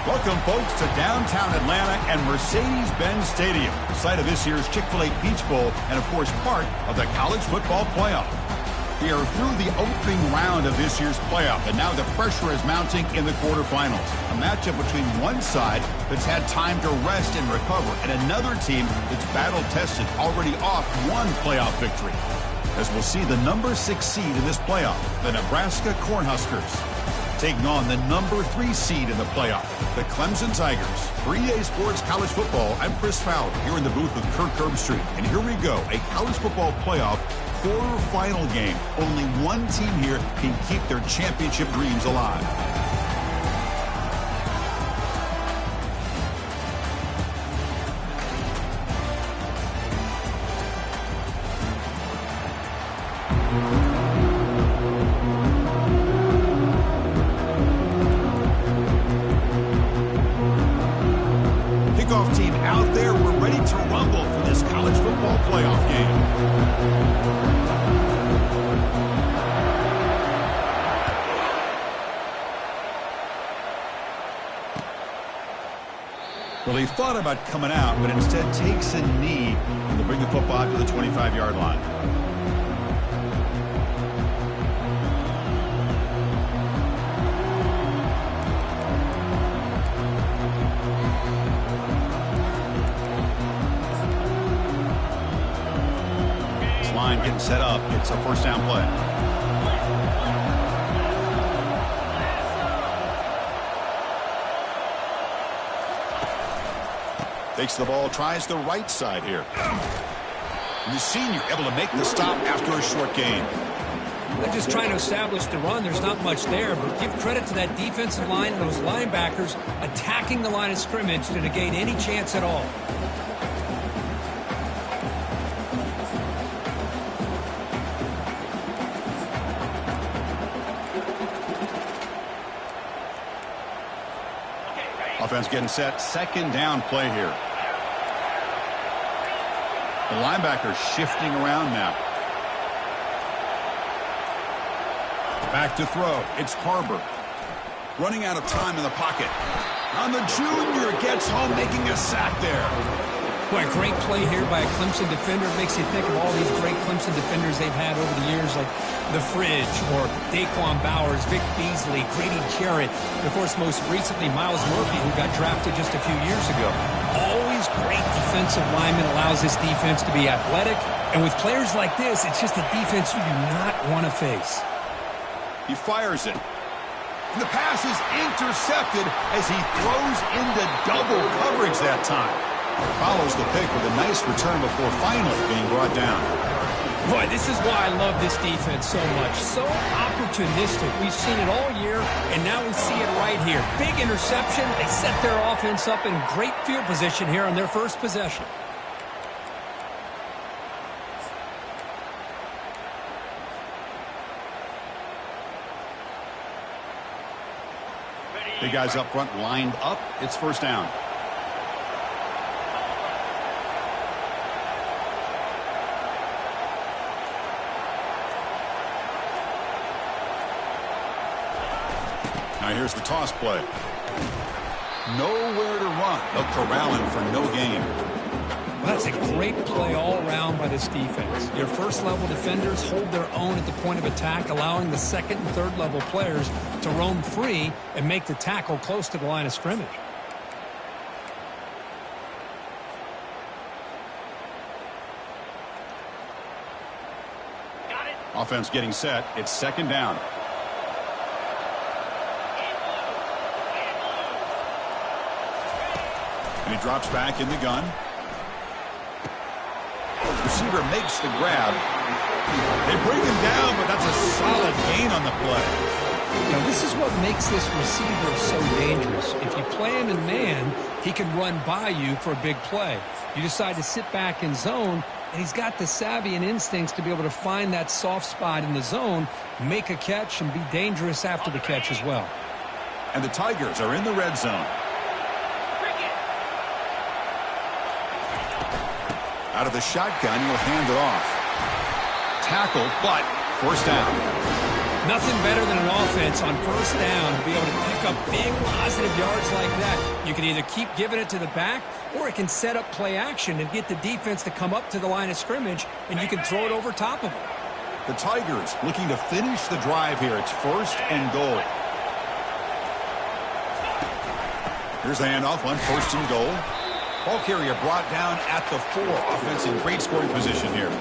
Welcome, folks, to downtown Atlanta and Mercedes-Benz Stadium, site of this year's Chick-fil-A Peach Bowl and, of course, part of the College Football Playoff. We are through the opening round of this year's playoff, and now the pressure is mounting in the quarterfinals. A matchup between one side that's had time to rest and recover, and another team that's battle-tested, already off one playoff victory. As we'll see the number 6 seed in this playoff, the Nebraska Cornhuskers, taking on the number 3 seed in the playoff, the Clemson Tigers. For EA Sports College Football, I'm Chris Fowler here in the booth with Kirk Herbstreit. And here we go, a college football playoff quarterfinal game. Only one team here can keep their championship dreams alive. Kickoff team out there. We're ready to rumble for this college football playoff game. Well, he thought about coming out, but instead takes a knee to bring the football out to the 25-yard line. This line getting set up. It's a first down play. Takes the ball, tries the right side here. And the senior able to make the stop after a short gain. They're just trying to establish the run. There's not much there, but give credit to that defensive line and those linebackers attacking the line of scrimmage to negate any chance at all. Offense getting set. Second down play here. The linebacker shifting around now. Back to throw. It's Harbor. Running out of time in the pocket. On the junior, gets home, making a sack there. Boy, a great play here by a Clemson defender. Makes you think of all these great Clemson defenders they've had over the years, like the Fridge or Daquan Bowers, Vic Beasley, Grady Jarrett, and of course most recently Myles Murphy, who got drafted just a few years ago. Always great defensive lineman, allows this defense to be athletic, and with players like this, it's just a defense you do not want to face. He fires it. And the pass is intercepted as he throws into double coverage that time. Follows the pick with a nice return before finally being brought down. Boy, this is why I love this defense so much. So opportunistic. We've seen it all year, and now we see it right here. Big interception. They set their offense up in great field position here on their first possession. Big guys up front lined up. It's first down. Now here's the toss play. Nowhere to run. They'll corral him for no gain. Well, that's a great play all around by this defense. Your first-level defenders hold their own at the point of attack, allowing the second and third-level players to roam free and make the tackle close to the line of scrimmage. Offense getting set. It's second down. And he drops back in the gun. Receiver makes the grab. They bring him down, but that's a solid gain on the play. Now, this is what makes this receiver so dangerous. If you play him in man, he can run by you for a big play. You decide to sit back in zone, and he's got the savvy and instincts to be able to find that soft spot in the zone, make a catch, and be dangerous after the catch as well. And the Tigers are in the red zone. Out of the shotgun, he'll hand it off. Tackle, but first down. Nothing better than an offense on first down to be able to pick up big positive yards like that. You can either keep giving it to the back, or it can set up play action and get the defense to come up to the line of scrimmage, and you can throw it over top of them. The Tigers looking to finish the drive here. It's 1st and goal. Here's the handoff on 1st and goal. Ball carrier brought down at the 4. Offense in great scoring position here.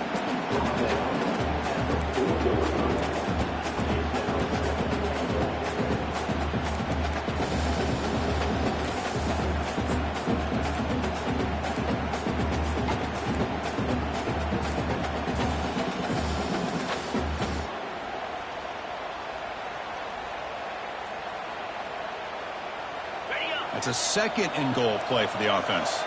It's a 2nd and goal play for the offense.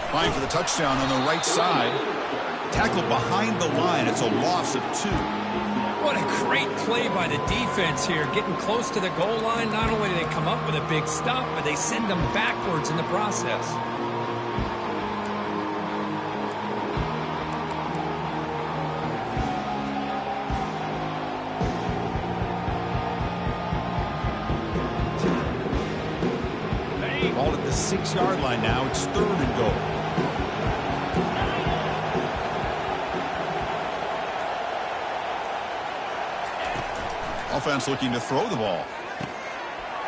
Applying for the touchdown on the right side. Tackled behind the line. It's a loss of 2. What a great play by the defense here. Getting close to the goal line, not only do they come up with a big stop, but they send them backwards in the process. Ball at the 6-yard line now. It's 3rd and goal. Offense looking to throw the ball.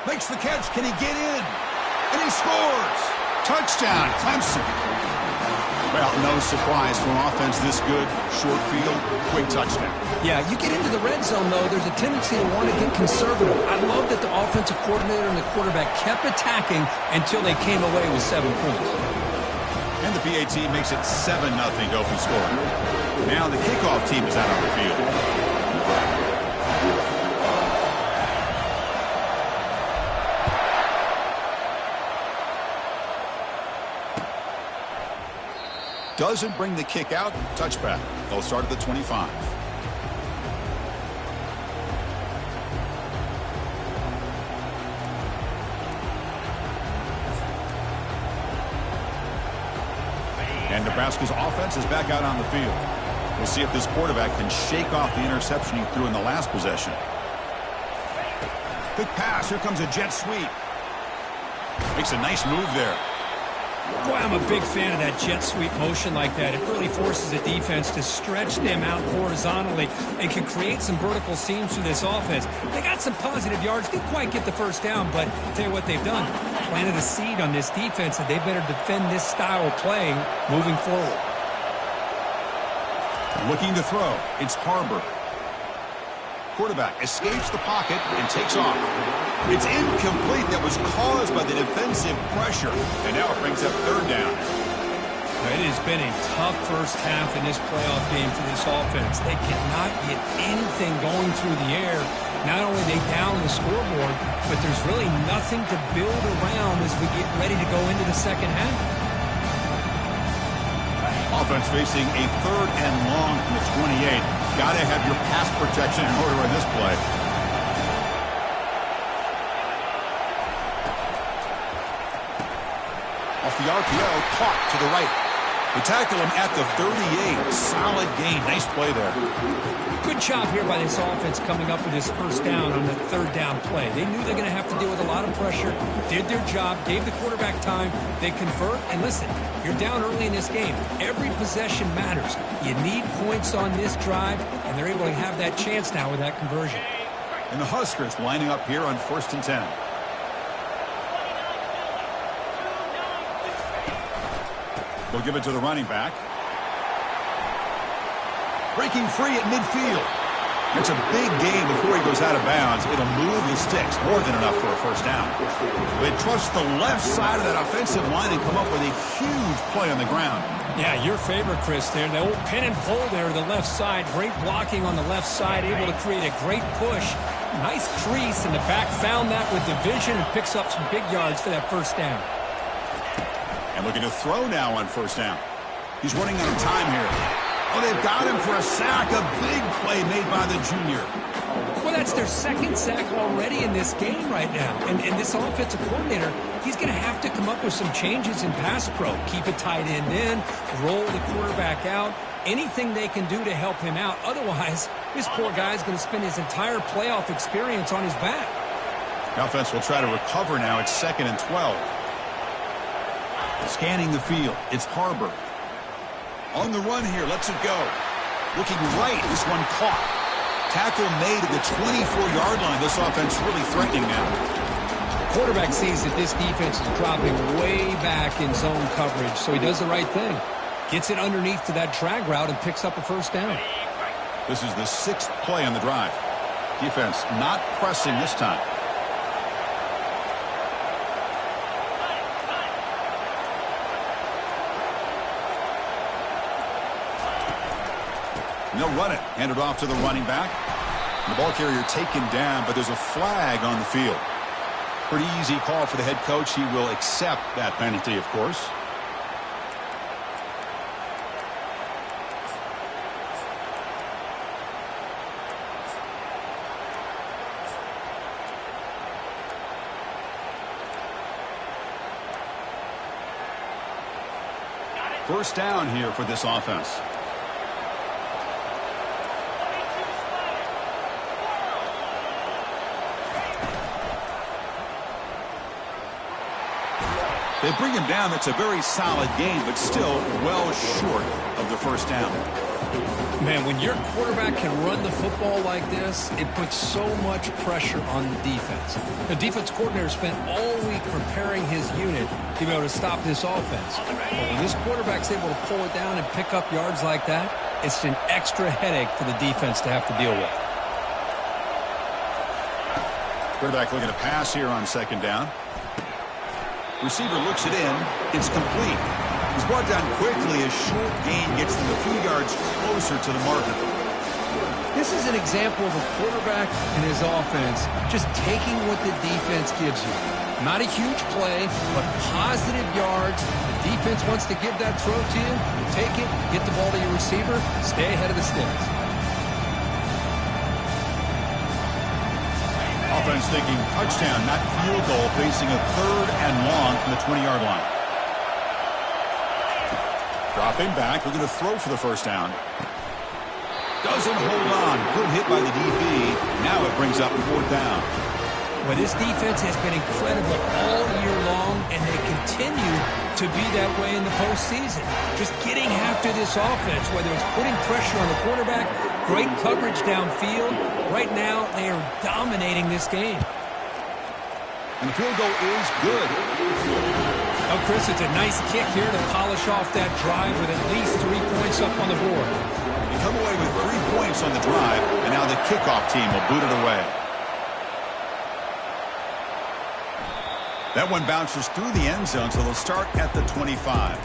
Makes the catch. Can he get in? And he scores. Touchdown, Clemson. Well, no surprise from offense this good. Short field, quick touchdown. Yeah, you get into the red zone, though, there's a tendency to want to get conservative. I love that the offensive coordinator and the quarterback kept attacking until they came away with 7 points. And the PAT makes it 7-0 to open scoring. Now the kickoff team is out on the field. Doesn't bring the kick out. Touchback. They'll start at the 25. And Nebraska's offense is back out on the field. We'll see if this quarterback can shake off the interception he threw in the last possession. Quick pass. Here comes a jet sweep. Makes a nice move there. Boy, I'm a big fan of that jet sweep motion like that. It really forces the defense to stretch them out horizontally and can create some vertical seams through this offense. They got some positive yards. Didn't quite get the first down, but I'll tell you what they've done. Planted a seed on this defense that they better defend this style of playing moving forward. Looking to throw. It's Harbor. Quarterback escapes the pocket and takes off. It's incomplete. That was caused by the defensive pressure. And now it brings up 3rd down. It has been a tough first half in this playoff game for this offense. They cannot get anything going through the air. Not only are they down the scoreboard, but there's really nothing to build around as we get ready to go into the second half. Offense facing a 3rd and long from the 28. Got to have your pass protection in order in this play. Off the RPO, caught to the right. They tackle him at the 38. Solid gain. Nice play there. Good job here by this offense coming up with this first down on the 3rd down play. They knew they're going to have to deal with a lot of pressure, did their job, gave the quarterback time. They convert, and listen, you're down early in this game. Every possession matters. You need points on this drive, and they're able to have that chance now with that conversion. And the Huskers lining up here on 1st and 10. They'll give it to the running back. Breaking free at midfield. It's a big gain before he goes out of bounds. It'll move the sticks. More than enough for a first down. They trust the left side of that offensive line and come up with a huge play on the ground. Yeah, your favorite, Chris, there. The old pin and pull there to the left side. Great blocking on the left side. Able to create a great push. Nice crease, and the back found that with division and picks up some big yards for that first down. And looking to throw now on first down. He's running out of time here. Oh, they've got him for a sack. A big play made by the junior. Well, That's their second sack already in this game right now. And this offensive coordinator, he's going to have to come up with some changes in pass pro. Keep a tight end in, roll the quarterback out, anything they can do to help him out. Otherwise, this poor guy's going to spend his entire playoff experience on his back. The offense will try to recover now. It's 2nd and 12. Scanning the field, it's Harbor. On the run here, lets it go. Looking right, this one caught. Tackle made at the 24-yard line. This offense really threatening now. Quarterback sees that this defense is dropping way back in zone coverage, so he does the right thing. Gets it underneath to that drag route and picks up a first down. This is the 6th play on the drive. Defense not pressing this time. And they'll run it. Hand it off to the running back. And the ball carrier taken down, but there's a flag on the field. Pretty easy call for the head coach. He will accept that penalty, of course. First down here for this offense. They bring him down. That's a very solid game, but still well short of the first down. Man, when your quarterback can run the football like this, it puts so much pressure on the defense. The defense coordinator spent all week preparing his unit to be able to stop this offense. But when this quarterback's able to pull it down and pick up yards like that, it's an extra headache for the defense to have to deal with. Quarterback looking to pass here on 2nd down. Receiver looks it in. It's complete. He's brought down quickly. A short gain gets them a few yards closer to the marker. This is an example of a quarterback and his offense just taking what the defense gives you. Not a huge play, but positive yards. The defense wants to give that throw to you. You take it, get the ball to your receiver, stay ahead of the sticks. Offense thinking touchdown, not field goal, facing a 3rd and long from the 20-yard line. Dropping back, looking to throw for the first down. Doesn't hold on. Good hit by the DB. Now it brings up 4th down. Well, this defense has been incredible all year long, and they continue to be that way in the postseason. Just getting after this offense, whether it's putting pressure on the quarterback, great coverage downfield. Right now, they are dominating this game. And the field goal is good. Oh, Chris, it's a nice kick here to polish off that drive with at least 3 points up on the board. They come away with 3 points on the drive, and now the kickoff team will boot it away. That one bounces through the end zone, so they'll start at the 25.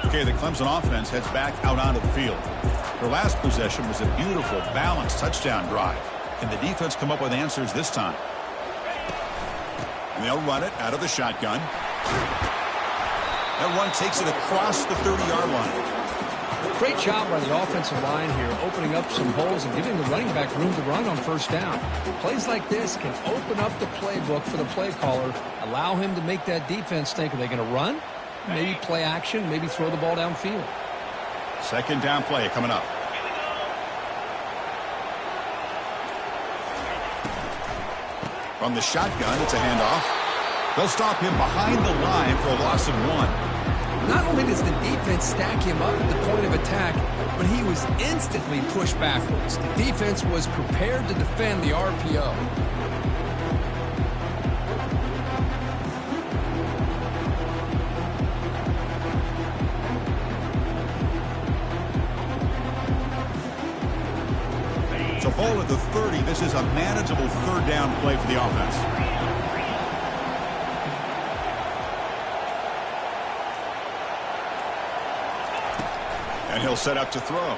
Okay, the Clemson offense heads back out onto the field. Their last possession was a beautiful, balanced touchdown drive. Can the defense come up with answers this time? And they'll run it out of the shotgun. That one takes it across the 30-yard line. Great job by the offensive line here, opening up some holes and giving the running back room to run on first down. Plays like this can open up the playbook for the play caller, allow him to make that defense think, are they going to run? Maybe play action, maybe throw the ball downfield. 2nd down play coming up. From the shotgun, it's a handoff. They'll stop him behind the line for a loss of 1. Not only does the defense stack him up at the point of attack, but he was instantly pushed backwards. The defense was prepared to defend the RPO. So ball at the 30. This is a manageable 3rd down play for the offense. And he'll set up to throw.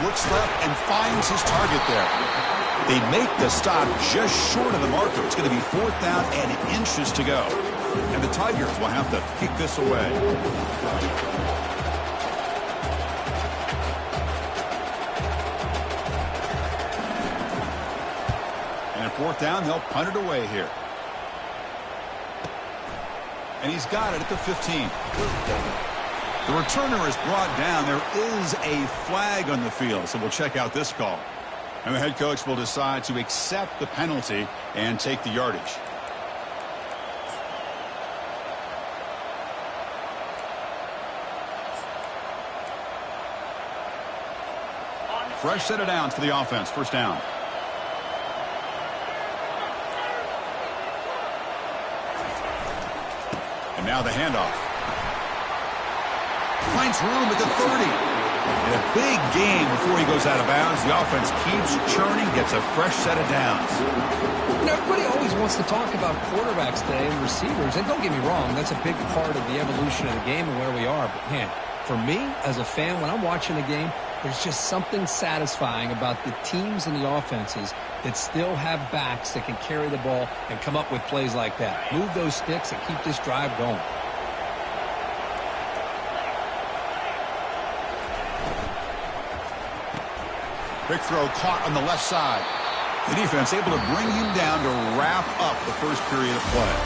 Looks left and finds his target there. They make the stop just short of the marker. It's going to be 4th down and inches to go. And the Tigers will have to kick this away. And at 4th down, they'll punt it away here. And he's got it at the 15. The returner is brought down. There is a flag on the field, so we'll check out this call. And the head coach will decide to accept the penalty and take the yardage. Fresh set of downs for the offense. 1st down. And now the handoff. Finds room at the 30. And a big game before he goes out of bounds. The offense keeps churning, gets a fresh set of downs. You know, everybody always wants to talk about quarterbacks today and receivers. And don't get me wrong, that's a big part of the evolution of the game and where we are. But, man, for me, as a fan, when I'm watching the game, there's just something satisfying about the teams and the offenses that still have backs that can carry the ball and come up with plays like that. Move those sticks and keep this drive going. Big throw caught on the left side. The defense able to bring him down to wrap up the first period of play.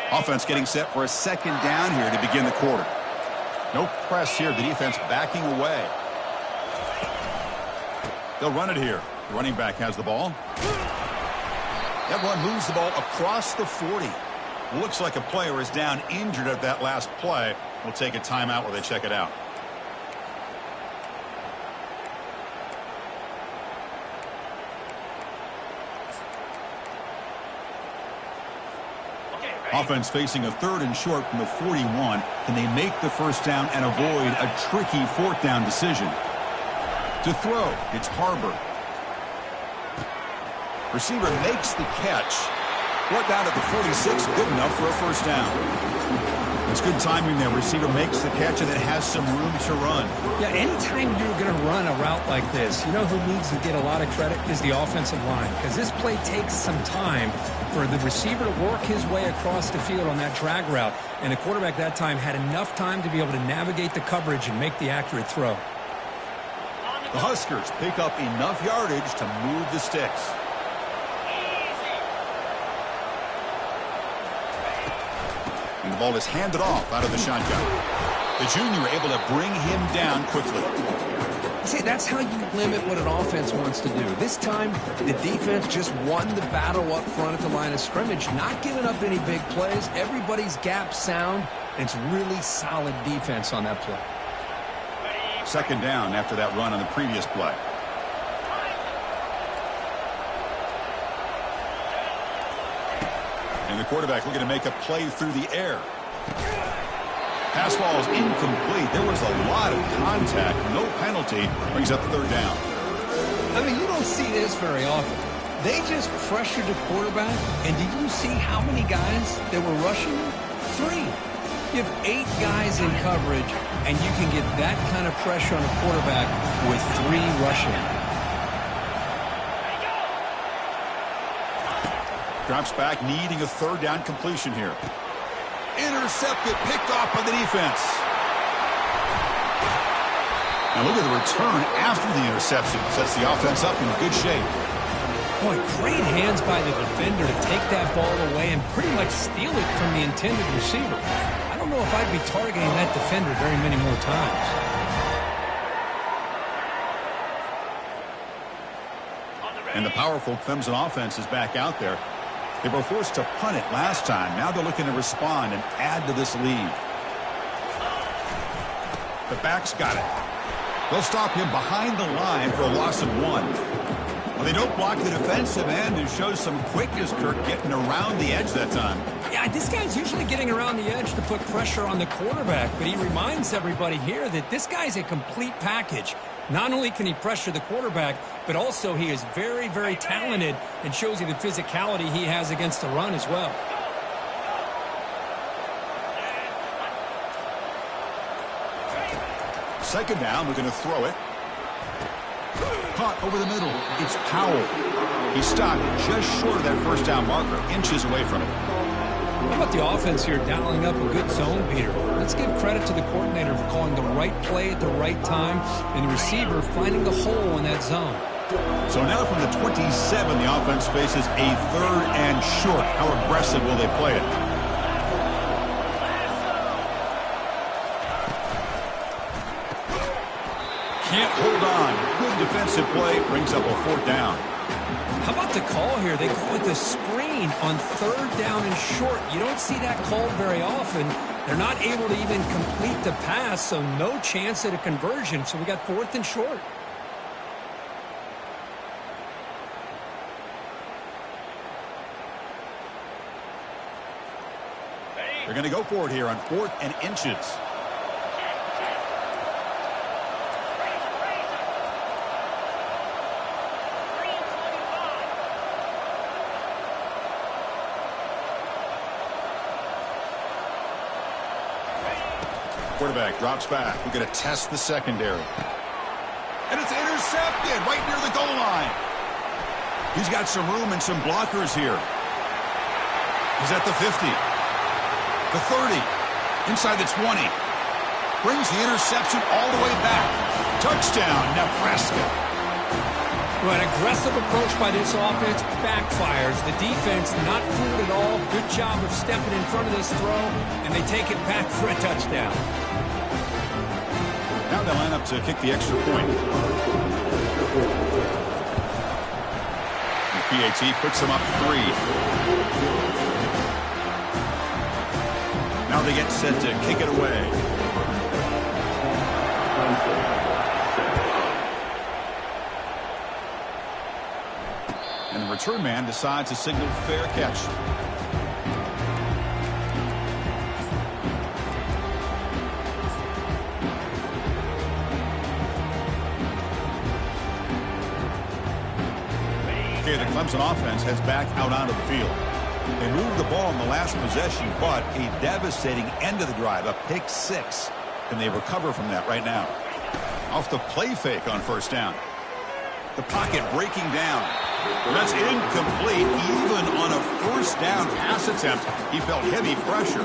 Offense getting set for a 2nd down here to begin the quarter. No press here. The defense backing away. They'll run it here. The running back has the ball. That run moves the ball across the 40. Looks like a player is down injured at that last play. We'll take a timeout while they check it out. Offense facing a 3rd and short from the 41. Can they make the 1st down and avoid a tricky 4th down decision? To throw, it's Harbor. Receiver makes the catch. Brought down at the 46, good enough for a 1st down. It's good timing there. Receiver makes the catch and it has some room to run. Yeah, anytime you're going to run a route like this, you know who needs to get a lot of credit is the offensive line, because this play takes some time for the receiver to work his way across the field on that drag route, and the quarterback that time had enough time to be able to navigate the coverage and make the accurate throw. The Huskers pick up enough yardage to move the sticks. And the ball is handed off out of the shotgun. The junior able to bring him down quickly. See, that's how you limit what an offense wants to do. This time, the defense just won the battle up front at the line of scrimmage, not giving up any big plays. Everybody's gap sound. It's really solid defense on that play. 2nd down after that run on the previous play. And the quarterback looking to make a play through the air. Pass ball is incomplete. There was a lot of contact. No penalty. Brings up the 3rd down. I mean, you don't see this very often. They just pressured the quarterback, and did you see how many guys that were rushing him? 3. You have 8 guys in coverage, and you can get that kind of pressure on a quarterback with 3 rushing him. Drops back, needing a 3rd down completion here. Intercepted, picked off by the defense. Now look at the return after the interception. Sets the offense up in good shape. Boy, great hands by the defender to take that ball away and pretty much steal it from the intended receiver. I don't know if I'd be targeting that defender very many more times. And the powerful Clemson offense is back out there. They were forced to punt it last time. Now they're looking to respond and add to this lead. The back's got it. They'll stop him behind the line for a loss of 1. Well, they don't block the defensive end and shows some quickness, Kirk, getting around the edge that time. Yeah, this guy's usually getting around the edge to put pressure on the quarterback, but he reminds everybody here that this guy's a complete package. Not only can he pressure the quarterback, but also he is very, very talented and shows you the physicality he has against the run as well. Second down, we're going to throw it. Caught over the middle. It's Powell. He stopped just short of that first down marker, inches away from it. How about the offense here dialing up a good zone beater? Let's give credit to the coordinator for calling the right play at the right time and the receiver finding the hole in that zone. So now from the 27, the offense faces a third and short. How aggressive will they play it? Can't hold on. Good defensive play. Brings up a fourth down. How about the call here? They call it the screen on third down and short. You don't see that called very often. They're not able to even complete the pass, so no chance at a conversion. So we got fourth and short. They're going to go for it here on 4th and inches. Quarterback drops back. We're going to test the secondary. And it's intercepted right near the goal line. He's got some room and some blockers here. He's at the 50. The 30. Inside the 20. Brings the interception all the way back. Touchdown, Nebraska. Well, an aggressive approach by this offense backfires. The defense not fooled at all. Good job of stepping in front of this throw, and they take it back for a touchdown. Now they line up to kick the extra point. The PAT puts them up 3. Now they get set to kick it away. And the return man decides to signal fair catch. Okay, the Clemson offense heads back out onto the field. They moved the ball in the last possession, but a devastating end of the drive, a pick 6. And they recover from that right now. Off the play fake on first down. The pocket breaking down. That's incomplete. Even on a first down pass attempt, he felt heavy pressure.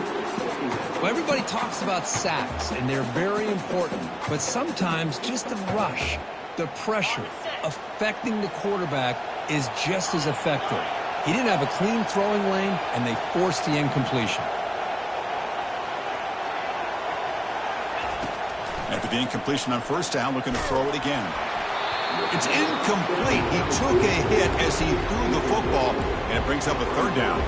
Well, everybody talks about sacks, and they're very important. But sometimes just the rush, the pressure, affecting the quarterback is just as effective. He didn't have a clean throwing lane, and they forced the incompletion. After the incompletion on first down, looking to throw it again. It's incomplete. He took a hit as he threw the football, and it brings up a third down.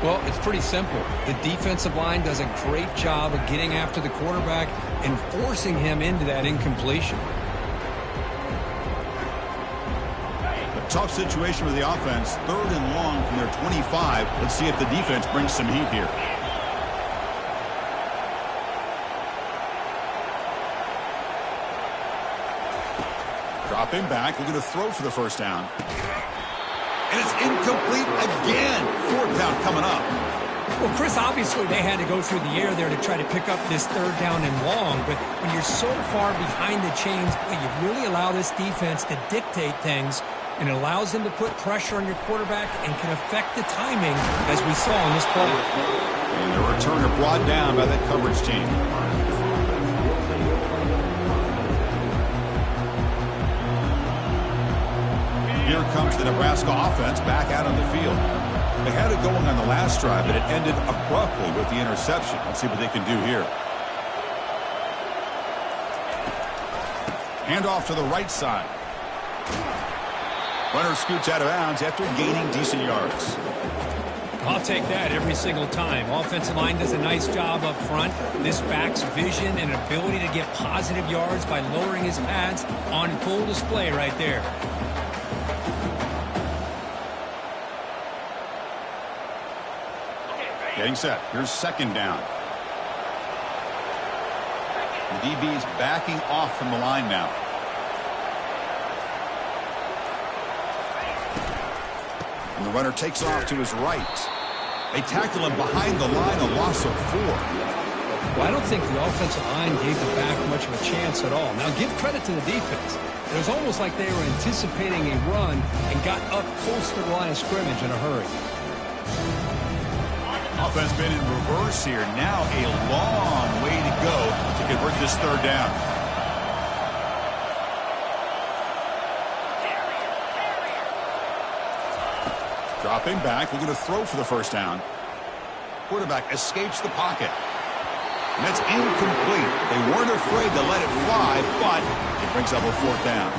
Well, it's pretty simple. The defensive line does a great job of getting after the quarterback and forcing him into that incompletion. A tough situation with the offense. 3rd and long from their 25. Let's see if the defense brings some heat here. Dropping back, we're going to throw for the first down. And it's incomplete again. 4th down coming up. Well, Chris, obviously they had to go through the air there to try to pick up this 3rd down and long, but when you're so far behind the chains, you really allow this defense to dictate things, and it allows them to put pressure on your quarterback and can affect the timing, as we saw in this play. And the returner brought down by that coverage team. Here comes the Nebraska offense back out on the field. They had it going on the last drive, but it ended abruptly with the interception. Let's see what they can do here. Hand off to the right side. Runner scoots out of bounds after gaining decent yards. I'll take that every single time. Offensive line does a nice job up front. This back's vision and ability to get positive yards by lowering his pads on full display right there. Getting set. Here's second down. The DB is backing off from the line now. And the runner takes off to his right. They tackle him behind the line, a loss of 4. Well, I don't think the offensive line gave the back much of a chance at all. Now, give credit to the defense. It was almost like they were anticipating a run and got up close to the line of scrimmage in a hurry. Offense been in reverse here. Now a long way to go to convert this third down. Dropping back, looking to throw for the first down. Quarterback escapes the pocket. And that's incomplete. They weren't afraid to let it fly, but it brings up a fourth down.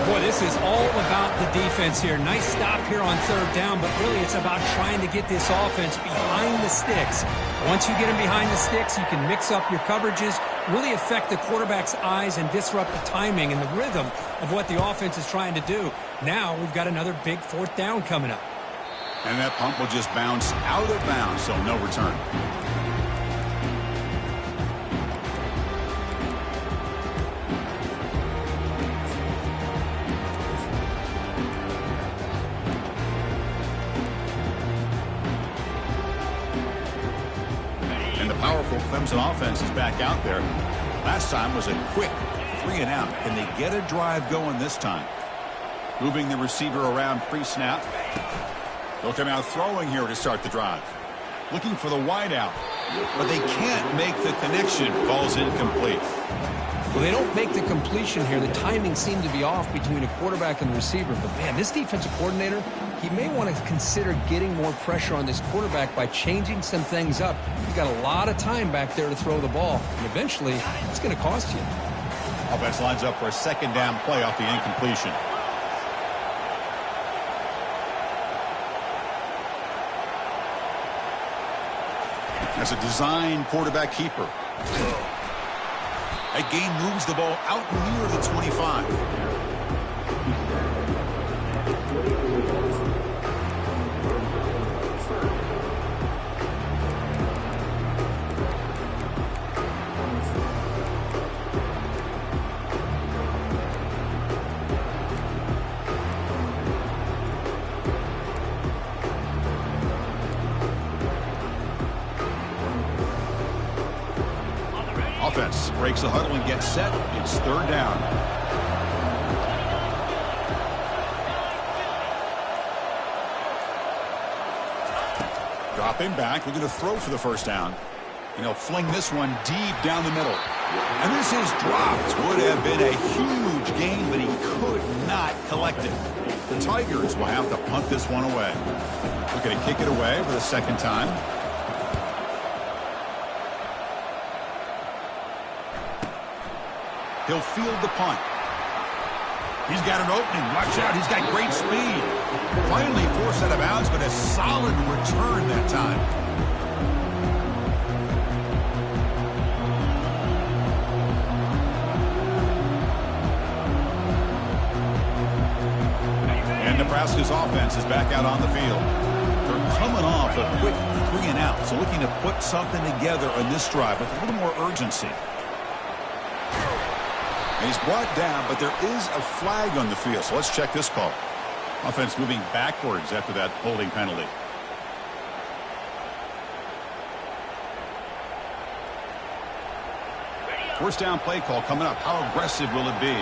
Boy, this is all about the defense here. Nice stop here on third down, but really it's about trying to get this offense behind the sticks. Once you get them behind the sticks, you can mix up your coverages, really affect the quarterback's eyes and disrupt the timing and the rhythm of what the offense is trying to do. Now we've got another big fourth down coming up. And that pump will just bounce out of bounds, so no return. And the powerful Clemson offense is back out there. Last time was a quick 3-and-out. Can they get a drive going this time? Moving the receiver around pre-snap. They'll come out throwing here to start the drive. Looking for the wideout, but they can't make the connection. Ball's incomplete. Well, they don't make the completion here. The timing seemed to be off between a quarterback and the receiver. But, man, this defensive coordinator, he may want to consider getting more pressure on this quarterback by changing some things up. He's got a lot of time back there to throw the ball, and eventually it's going to cost you. Offense lines up for a second down play off the incompletion. As a design quarterback keeper. That gain moves the ball out near the 25. Offense breaks the huddle and gets set. It's third down. Dropping back, looking to throw for the first down. And he'll fling this one deep down the middle. And this is dropped. Would have been a huge gain, but he could not collect it. The Tigers will have to punt this one away. Looking to kick it away for the second time. He'll field the punt. He's got an opening. Watch out. He's got great speed. Finally forced out of bounds, but a solid return that time. And Nebraska's offense is back out on the field. They're coming off a quick 3-and-out, so looking to put something together on this drive with a little more urgency. He's brought down, but there is a flag on the field, so let's check this call. Offense moving backwards after that holding penalty. First down play call coming up. How aggressive will it be?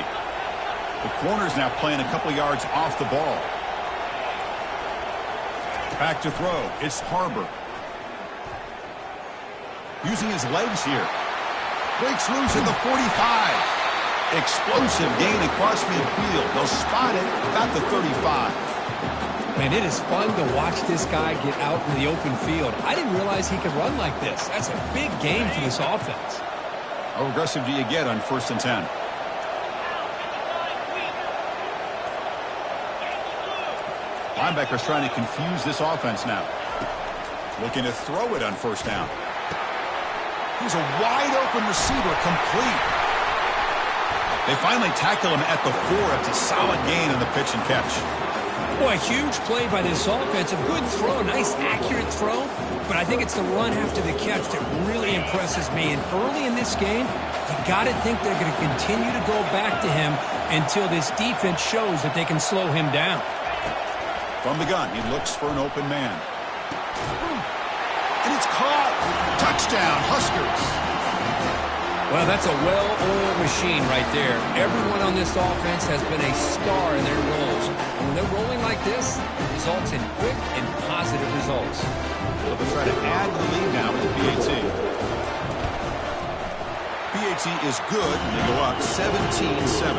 The corner's now playing a couple yards off the ball. Back to throw. It's Harbor. Using his legs here. Breaks loose at the 45. Explosive gain across midfield. They'll spot it at the 35. Man, it is fun to watch this guy get out in the open field. I didn't realize he could run like this. That's a big game for this offense. How aggressive do you get on 1st and 10? Linebacker's trying to confuse this offense now. Looking to throw it on first down. He's a wide open receiver, complete. They finally tackle him at the 4. It's a solid gain on the pitch and catch. Well, a huge play by this offense. A good throw, a nice accurate throw. But I think it's the run after the catch that really impresses me. And early in this game, you got to think they're going to continue to go back to him until this defense shows that they can slow him down. From the gun, he looks for an open man. And it's caught. Touchdown, Huskers. Well, that's a well-oiled machine right there. Everyone on this offense has been a star in their roles. And when they're rolling like this, it results in quick and positive results. Well, they'll try to add the lead now with the PAT. PAT is good, and they go up 17-7.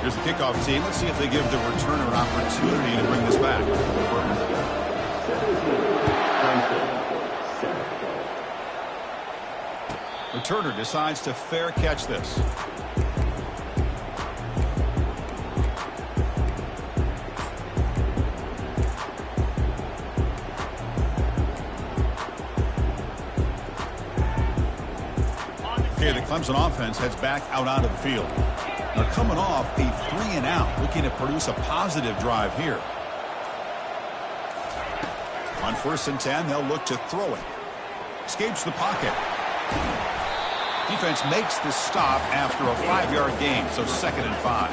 Here's the kickoff team. Let's see if they give the returner an opportunity to bring this back. Returner decides to fair catch this. Okay, the Clemson offense heads back out onto the field. They're coming off a 3-and-out, looking to produce a positive drive here. On 1st and 10, they'll look to throw it. Escapes the pocket. Defense makes the stop after a 5-yard gain, so 2nd and 5.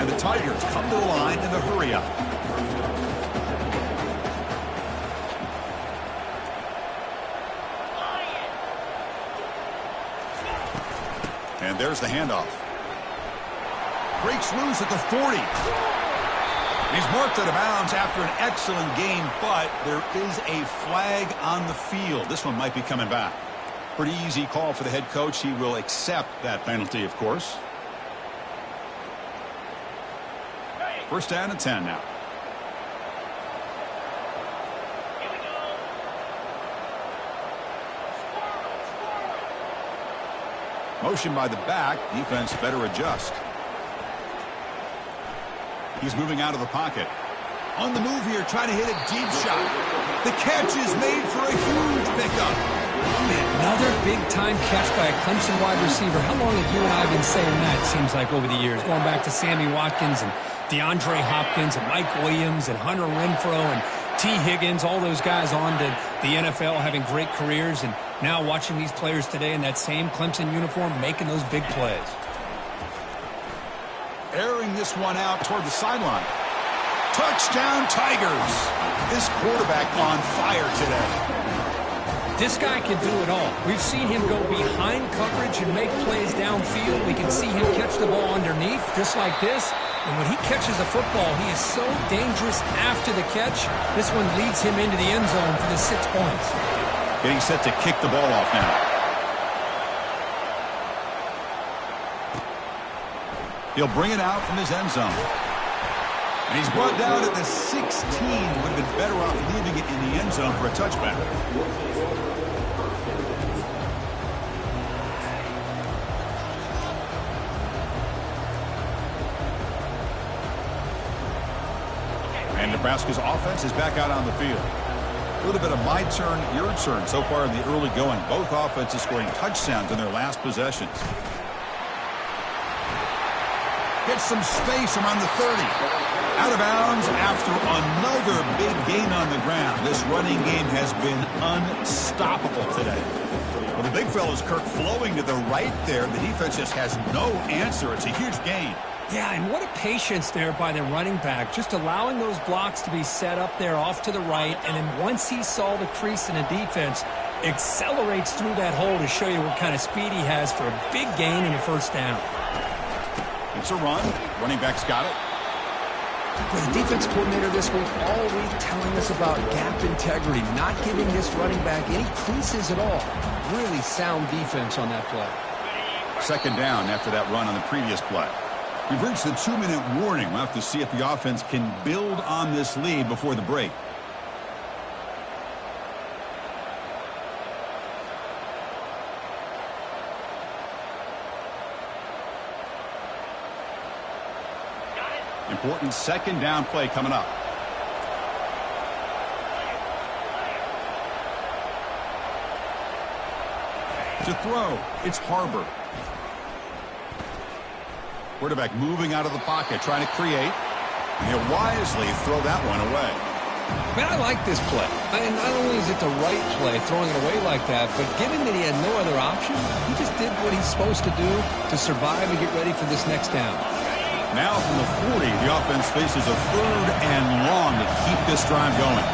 And the Tigers come to the line in the hurry-up. And there's the handoff. Breaks loose at the 40. He's marked out of bounds after an excellent game, but there is a flag on the field. This one might be coming back. Pretty easy call for the head coach. He will accept that penalty, of course. 1st down and 10 now. Motion by the back. Defense better adjust. He's moving out of the pocket. On the move here, trying to hit a deep shot. The catch is made for a huge pickup. Another big-time catch by a Clemson wide receiver. How long have you and I been saying that, seems like, over the years? Going back to Sammy Watkins and DeAndre Hopkins and Mike Williams and Hunter Renfrow and T. Higgins, all those guys on to the NFL having great careers. And now watching these players today in that same Clemson uniform making those big plays. Airing this one out toward the sideline. Touchdown, Tigers. This quarterback on fire today. This guy can do it all. We've seen him go behind coverage and make plays downfield. We can see him catch the ball underneath, just like this. And when he catches a football, he is so dangerous after the catch. This one leads him into the end zone for the 6 points. Getting set to kick the ball off now. He'll bring it out from his end zone. And he's brought down at the 16. Would have been better off leaving it in the end zone for a touchback. And Nebraska's offense is back out on the field. A little bit of my turn, your turn so far in the early going. Both offenses scoring touchdowns in their last possessions. Gets some space around the 30. Out of bounds after another big gain on the ground. This running game has been unstoppable today. Well, the big fella's Kirk flowing to the right there. The defense just has no answer. It's a huge gain. Yeah, and what a patience there by the running back. Just allowing those blocks to be set up there off to the right. And then once he saw the crease in the defense, accelerates through that hole to show you what kind of speed he has for a big gain and a 1st down. It's a run. Running back's got it. Well, the defense coordinator this week all week telling us about gap integrity, not giving this running back any creases at all. Really sound defense on that play. 2nd down after that run on the previous play. We've reached the 2-minute warning. We'll have to see if the offense can build on this lead before the break. Important 2nd down play coming up. To throw, it's Harbor. Quarterback moving out of the pocket, trying to create. He'll wisely throw that one away. Man, I like this play. And not only is it the right play, throwing it away like that, but given that he had no other option, he just did what he's supposed to do to survive and get ready for this next down. Now from the 40, the offense faces a 3rd and long to keep this drive going.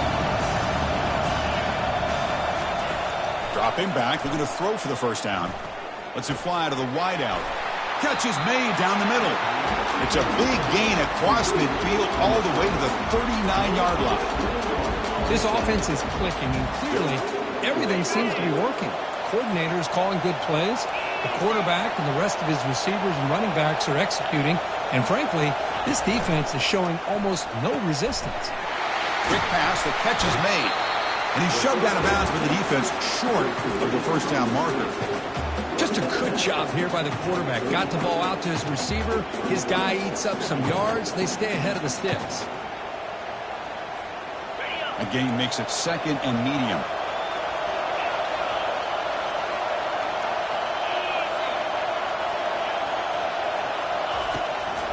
Dropping back, looking to throw for the first down. Lets it fly to the wideout. Catch is made down the middle. It's a big gain across midfield all the way to the 39-yard line. This offense is clicking, and clearly everything seems to be working. Coordinators calling good plays. The quarterback and the rest of his receivers and running backs are executing. And frankly, this defense is showing almost no resistance. Quick pass, the catch is made. And he's shoved out of bounds with the defense short of the first down marker. Just a good job here by the quarterback. Got the ball out to his receiver. His guy eats up some yards. They stay ahead of the sticks. A gain makes it 2nd and medium.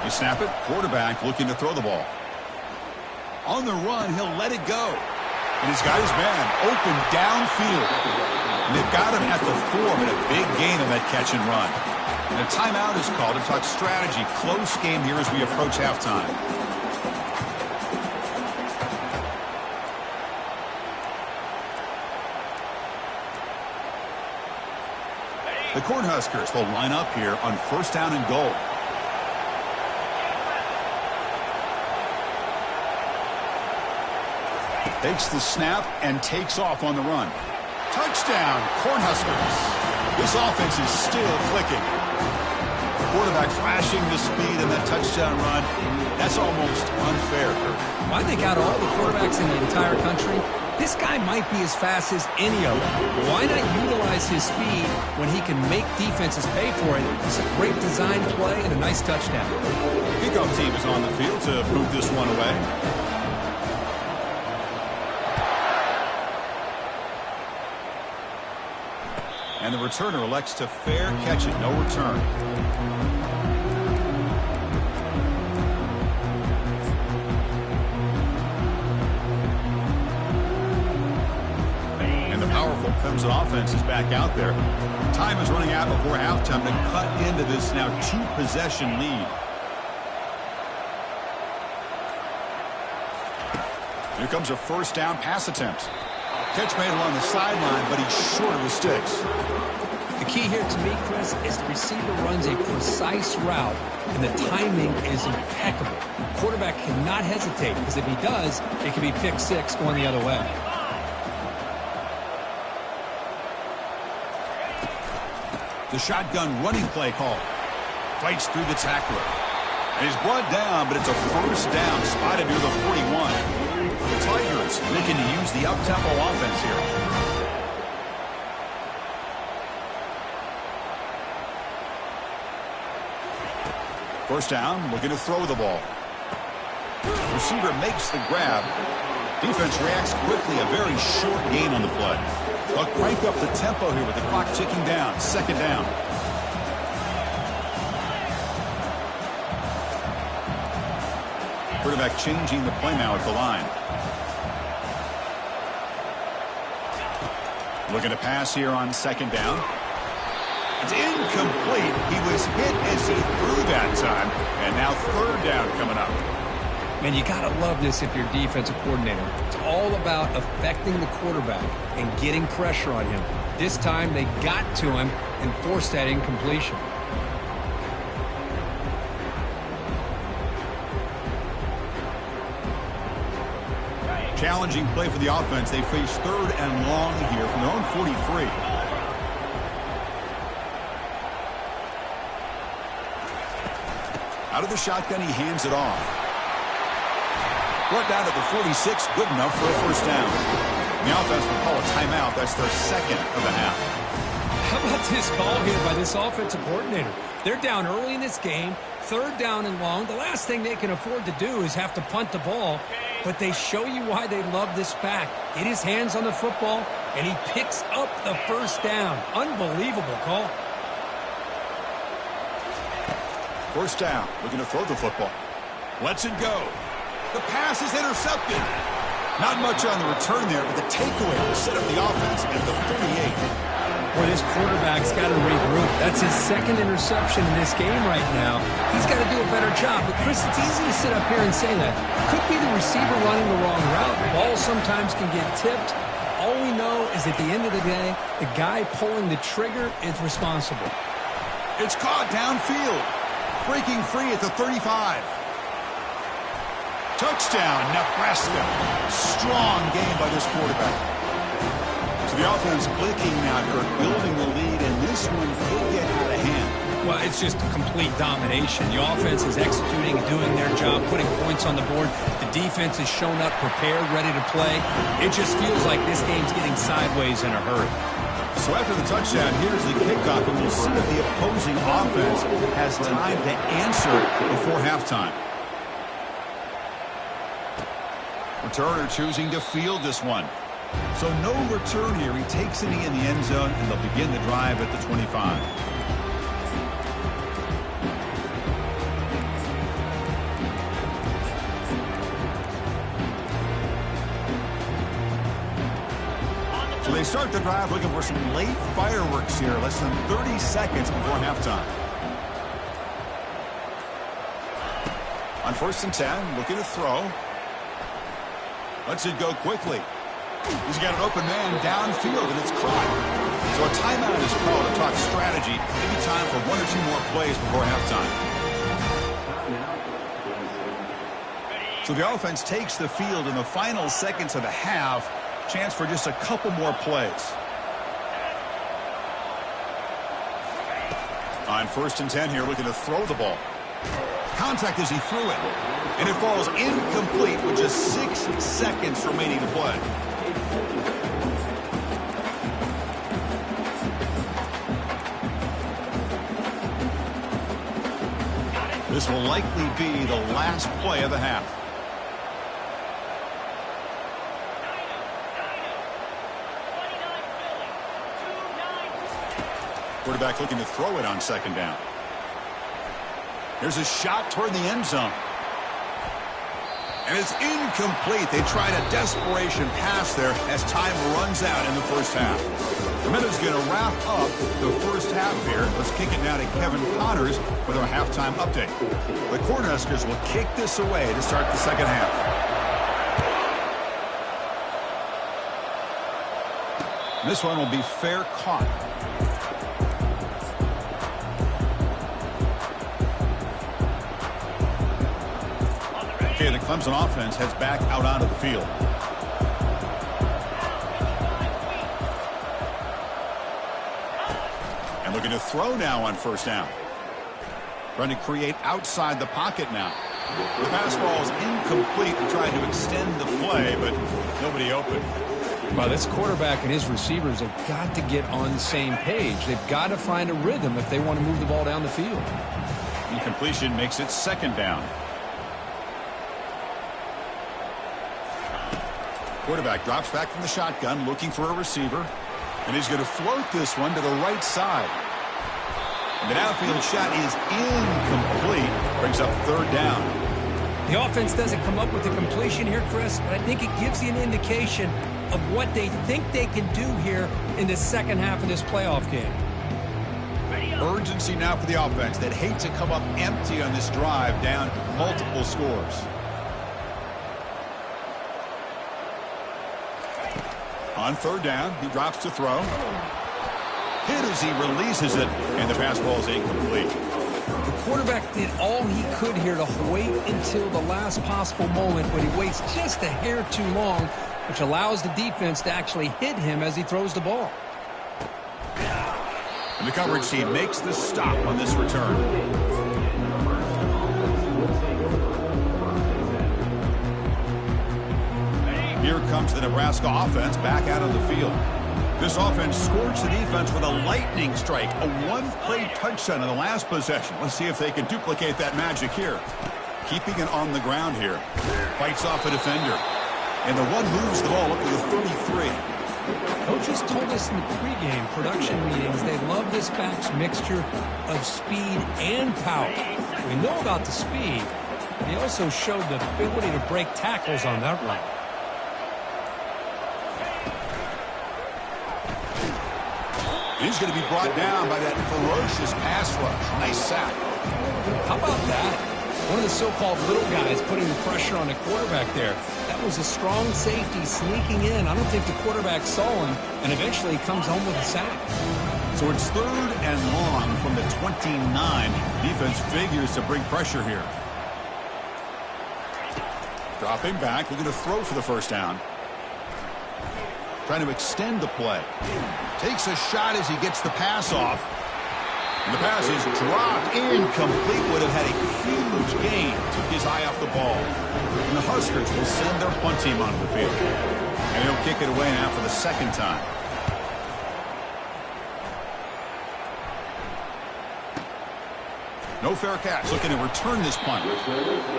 You snap it. Quarterback looking to throw the ball. On the run, he'll let it go. And he's got his man open downfield. And they've got him at the 4, but a big gain on that catch and run. And a timeout is called to talk strategy. Close game here as we approach halftime. The Cornhuskers will line up here on 1st down and goal. Takes the snap and takes off on the run. Touchdown, Cornhuskers. This offense is still clicking. Quarterback flashing the speed and that touchdown run. That's almost unfair. I think out of all the quarterbacks in the entire country, this guy might be as fast as any of them. Why not utilize his speed when he can make defenses pay for it? It's a great design play and a nice touchdown. Kickoff team is on the field to move this one away. And the returner elects to fair catch it. No return. And the powerful Clemson offense is back out there. Time is running out before halftime to cut into this now 2-possession lead. Here comes a 1st down pass attempt. Catch made along the sideline, but he's short of the sticks. The key here to me, Chris, is the receiver runs a precise route, and the timing is impeccable. The quarterback cannot hesitate, because if he does, it can be pick 6 going the other way. The shotgun running play call. Fights through the tackler. And he's brought down, but it's a 1st down spotted near the 41. The Tigers looking to use the up-tempo offense here. First down, looking to throw the ball. Receiver makes the grab. Defense reacts quickly, a very short gain on the play. They'll crank up the tempo here with the clock ticking down. 2nd down. Quarterback changing the play now at the line. Looking to pass here on 2nd down. It's incomplete. He was hit as he threw that time. And now 3rd down coming up. Man, you got to love this if you're a defensive coordinator. It's all about affecting the quarterback and getting pressure on him. This time they got to him and forced that incompletion. Challenging play for the offense. They face 3rd and long here from their own 43. Out of the shotgun, he hands it off. Brought down at the 46, good enough for a 1st down. The offense will call a timeout. That's their 2nd of the half. How about this ball here by this offensive coordinator? They're down early in this game, 3rd down and long. The last thing they can afford to do is have to punt the ball. But they show you why they love this back. Get his hands on the football, and he picks up the 1st down. Unbelievable call. 1st down, looking to throw the football. Lets it go. The pass is intercepted. Not much on the return there, but the takeaway will set up the offense at the 38. Boy, this quarterback's got to regroup. That's his second interception in this game right now. He's got to do a better job. But, Chris, it's easy to sit up here and say that. Could be the receiver running the wrong route. The ball sometimes can get tipped. All we know is at the end of the day, the guy pulling the trigger is responsible. It's caught downfield. Breaking free at the 35. Touchdown, Nebraska. Strong game by this quarterback. So the offense clicking now, Kirk, building the lead, and this one could get out of hand. Well, it's just complete domination. The offense is executing and doing their job, putting points on the board. The defense has shown up, prepared, ready to play. It just feels like this game's getting sideways in a hurry. So after the touchdown, here's the kickoff, and we'll see if the opposing offense has time to answer before halftime. Returner choosing to field this one. So no return here. He takes a knee in the end zone, and they'll begin the drive at the 25. So they start the drive looking for some late fireworks here, less than 30 seconds before halftime. On 1st and 10, looking to throw. Lets it go quickly. He's got an open man downfield, and it's caught. So a timeout is called to talk strategy. Maybe time for 1 or 2 more plays before halftime. So the offense takes the field in the final seconds of the half. Chance for just a couple more plays. On 1st and 10 here, looking to throw the ball. Contact as he threw it. And it falls incomplete with just 6 seconds remaining to play. This will likely be the last play of the half. Quarterback looking to throw it on 2nd down. There's a shot toward the end zone. And it's incomplete. They tried a desperation pass there as time runs out in the first half. The Meadows going to wrap up the first half here. Let's kick it now to Kevin Connors with our halftime update. The Cornhuskers will kick this away to start the second half. This one will be fair caught. Okay, the Clemson offense heads back out onto the field. And looking to throw now on 1st down. Trying to create outside the pocket now. The pass ball is incomplete. They're trying to extend the play, but nobody open. Well, this quarterback and his receivers have got to get on the same page. They've got to find a rhythm if they want to move the ball down the field. Incompletion makes it 2nd down. Quarterback drops back from the shotgun, looking for a receiver. And he's going to float this one to the right side. And the downfield shot is incomplete. Brings up 3rd down. The offense doesn't come up with a completion here, Chris, but I think it gives you an indication of what they think they can do here in the second half of this playoff game. Urgency now for the offense that hate to come up empty on this drive, down multiple scores. On 3rd down, he drops to throw. Hit as he releases it, and the pass ball is incomplete. The quarterback did all he could here to wait until the last possible moment, but he waits just a hair too long, which allows the defense to actually hit him as he throws the ball. And the coverage team makes the stop on this return. Here comes the Nebraska offense back out on the field. This offense scorched the defense with a lightning strike, a one-play touchdown in the last possession. Let's see if they can duplicate that magic here. Keeping it on the ground here. Fights off a defender. And the one moves the ball up to the 33. Coaches told us in the pregame production meetings they love this back's mixture of speed and power. We know about the speed, He also showed the ability to break tackles on that run. He's going to be brought down by that ferocious pass rush. Nice sack. How about that? One of the so-called little guys putting the pressure on the quarterback there. That was a strong safety sneaking in. I don't think the quarterback saw him, and eventually he comes home with a sack. So it's 3rd and long from the 29. Defense figures to bring pressure here. Dropping back, looking to throw for the first down. Trying to extend the play. Takes a shot as he gets the pass off. And the pass is dropped. Incomplete. Would have had a huge gain. Took his eye off the ball. And the Huskers will send their punt team onto the field. And he'll kick it away now for the second time. No fair catch. Looking to return this punt.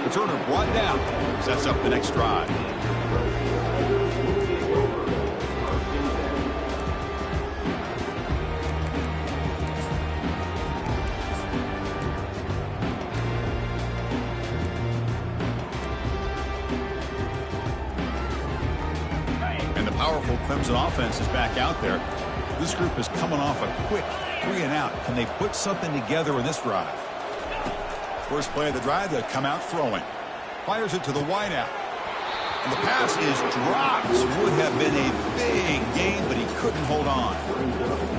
Returner brought down. Sets up the next drive. Powerful Clemson offense is back out there. This group is coming off a quick 3-and-out. Can they put something together in this drive? First play of the drive, they'll come out throwing. Fires it to the wideout. And the pass is dropped. Would have been a big gain, but he couldn't hold on.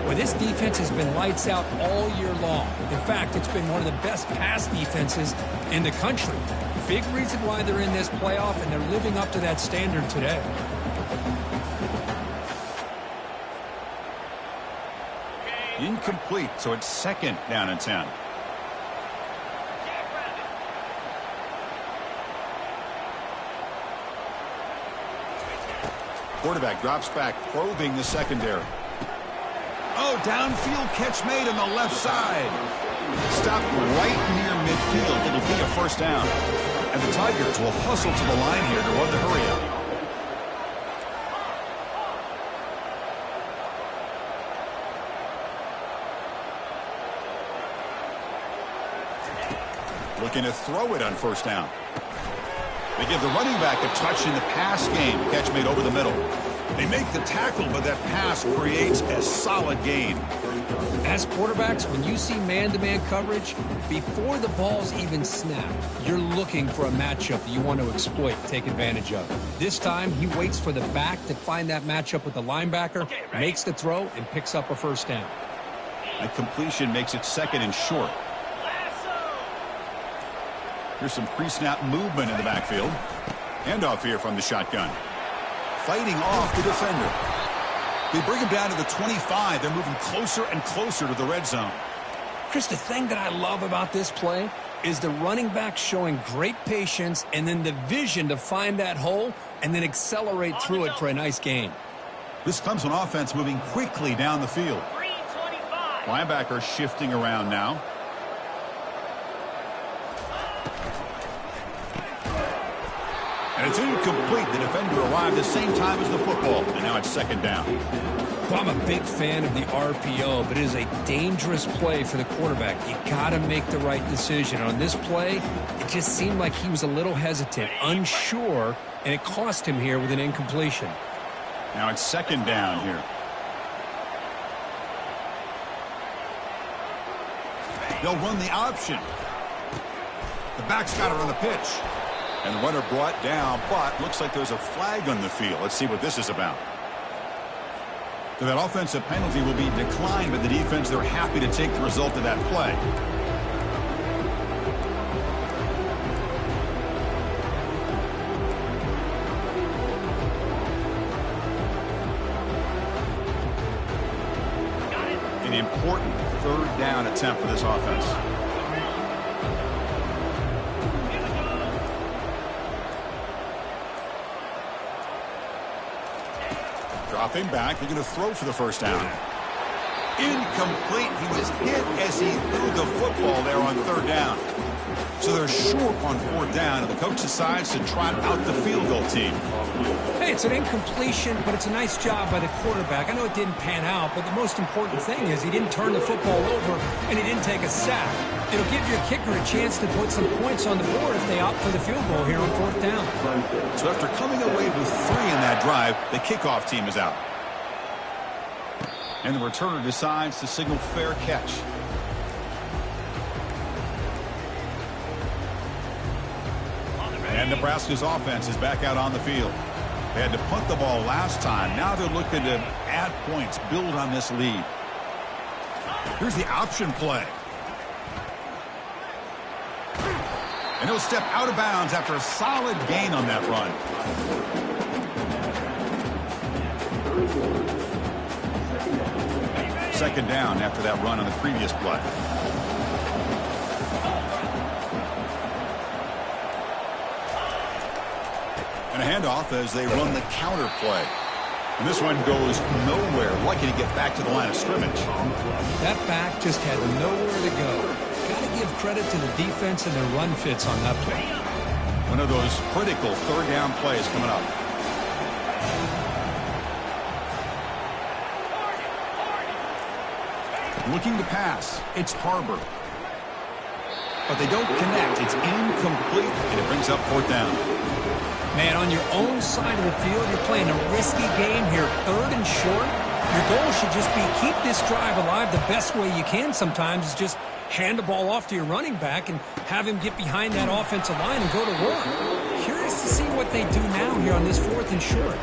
Well, this defense has been lights out all year long. In fact, it's been one of the best pass defenses in the country. Big reason why they're in this playoff, and they're living up to that standard today. Incomplete, so it's 2nd down and 10. Quarterback drops back, probing the secondary. Oh, downfield catch made on the left side. Stopped right near midfield. It'll be a first down. And the Tigers will hustle to the line here to run the hurry up. Looking to throw it on first down. They give the running back a touch in the pass game. Catch made over the middle. They make the tackle, but that pass creates a solid gain. As quarterbacks, when you see man-to-man coverage, before the ball's even snapped, you're looking for a matchup that you want to exploit, take advantage of. This time, he waits for the back to find that matchup with the linebacker, makes the throw, and picks up a first down. That completion makes it 2nd and short. Here's some pre-snap movement in the backfield. Handoff here from the shotgun. Fighting off the defender. They bring him down to the 25. They're moving closer and closer to the red zone. Chris, the thing that I love about this play is the running back showing great patience and then the vision to find that hole and then accelerate through it for a nice gain. This Clemson offense moving quickly down the field. Linebacker shifting around now. And it's incomplete. The defender arrived the same time as the football. And now it's 2nd down. Well, I'm a big fan of the RPO, but it is a dangerous play for the quarterback. You got to make the right decision. On this play, it just seemed like he was a little hesitant, unsure, and it cost him here with an incompletion. Now it's 2nd down here. They'll run the option. The back's got it on the pitch. And the runner brought down, but looks like there's a flag on the field. Let's see what this is about. So that offensive penalty will be declined, but the defense, they're happy to take the result of that play. An important 3rd down attempt for this offense. Dropping back, they're going to throw for the first down. Incomplete. He was hit as he threw the football there on 3rd down. So they're short on 4th down, and the coach decides to trot out the field goal team. Hey, it's an incompletion, but it's a nice job by the quarterback. I know it didn't pan out, but the most important thing is he didn't turn the football over and he didn't take a sack. It'll give your kicker a chance to put some points on the board if they opt for the field goal here on 4th down. So after coming away with 3 in that drive, the kickoff team is out. And the returner decides to signal fair catch. And Nebraska's offense is back out on the field. They had to punt the ball last time. Now they're looking to add points, build on this lead. Here's the option play. And he'll step out of bounds after a solid gain on that run. Second down after that run on the previous play. And a handoff as they run the counter play. And this one goes nowhere. Lucky to get back to the line of scrimmage. That back just had nowhere to go. Got to give credit to the defense and their run fits on that play. One of those critical 3rd down plays coming up. Looking to pass. It's Harbor. But they don't connect. It's incomplete, and it brings up 4th down. Man, on your own side of the field, you're playing a risky game here. 3rd and short. Your goal should just be keep this drive alive the best way you can sometimes is just hand the ball off to your running back and have him get behind that offensive line and go to work. Curious to see what they do now here on this 4th and short.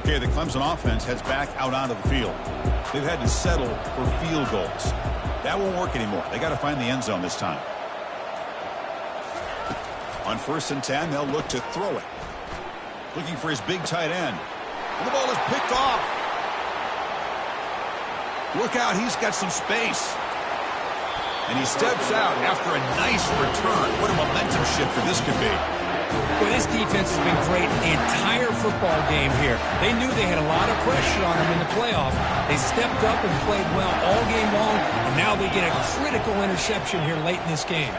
Okay, the Clemson offense heads back out onto the field. They've had to settle for field goals. That won't work anymore. They got to find the end zone this time. On 1st and 10, they'll look to throw it. Looking for his big tight end. And the ball is picked off. Look out, he's got some space. And he steps out after a nice return. What a momentum shifter this could be. Well, this defense has been great the entire football game here. They knew they had a lot of pressure on them in the playoff. They stepped up and played well all game long, and now they get a critical interception here late in this game.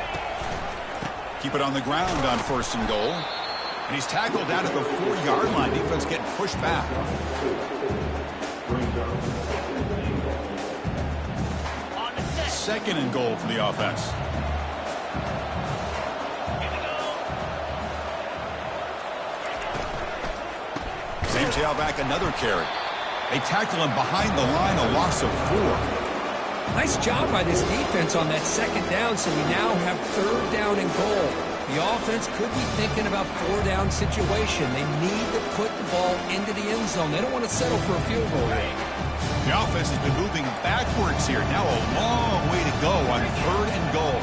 Keep it on the ground on 1st and goal. And he's tackled down at the 4-yard line. Defense getting pushed back. 2nd and goal for the offense. Same tailback, another carry. They tackle him behind the line, a loss of 4. Nice job by this defense on that 2nd down, so we now have 3rd down and goal. The offense could be thinking about 4-down situation. They need to put the ball into the end zone. They don't want to settle for a field goal here. The offense has been moving backwards here. Now a long way to go on 3rd and goal.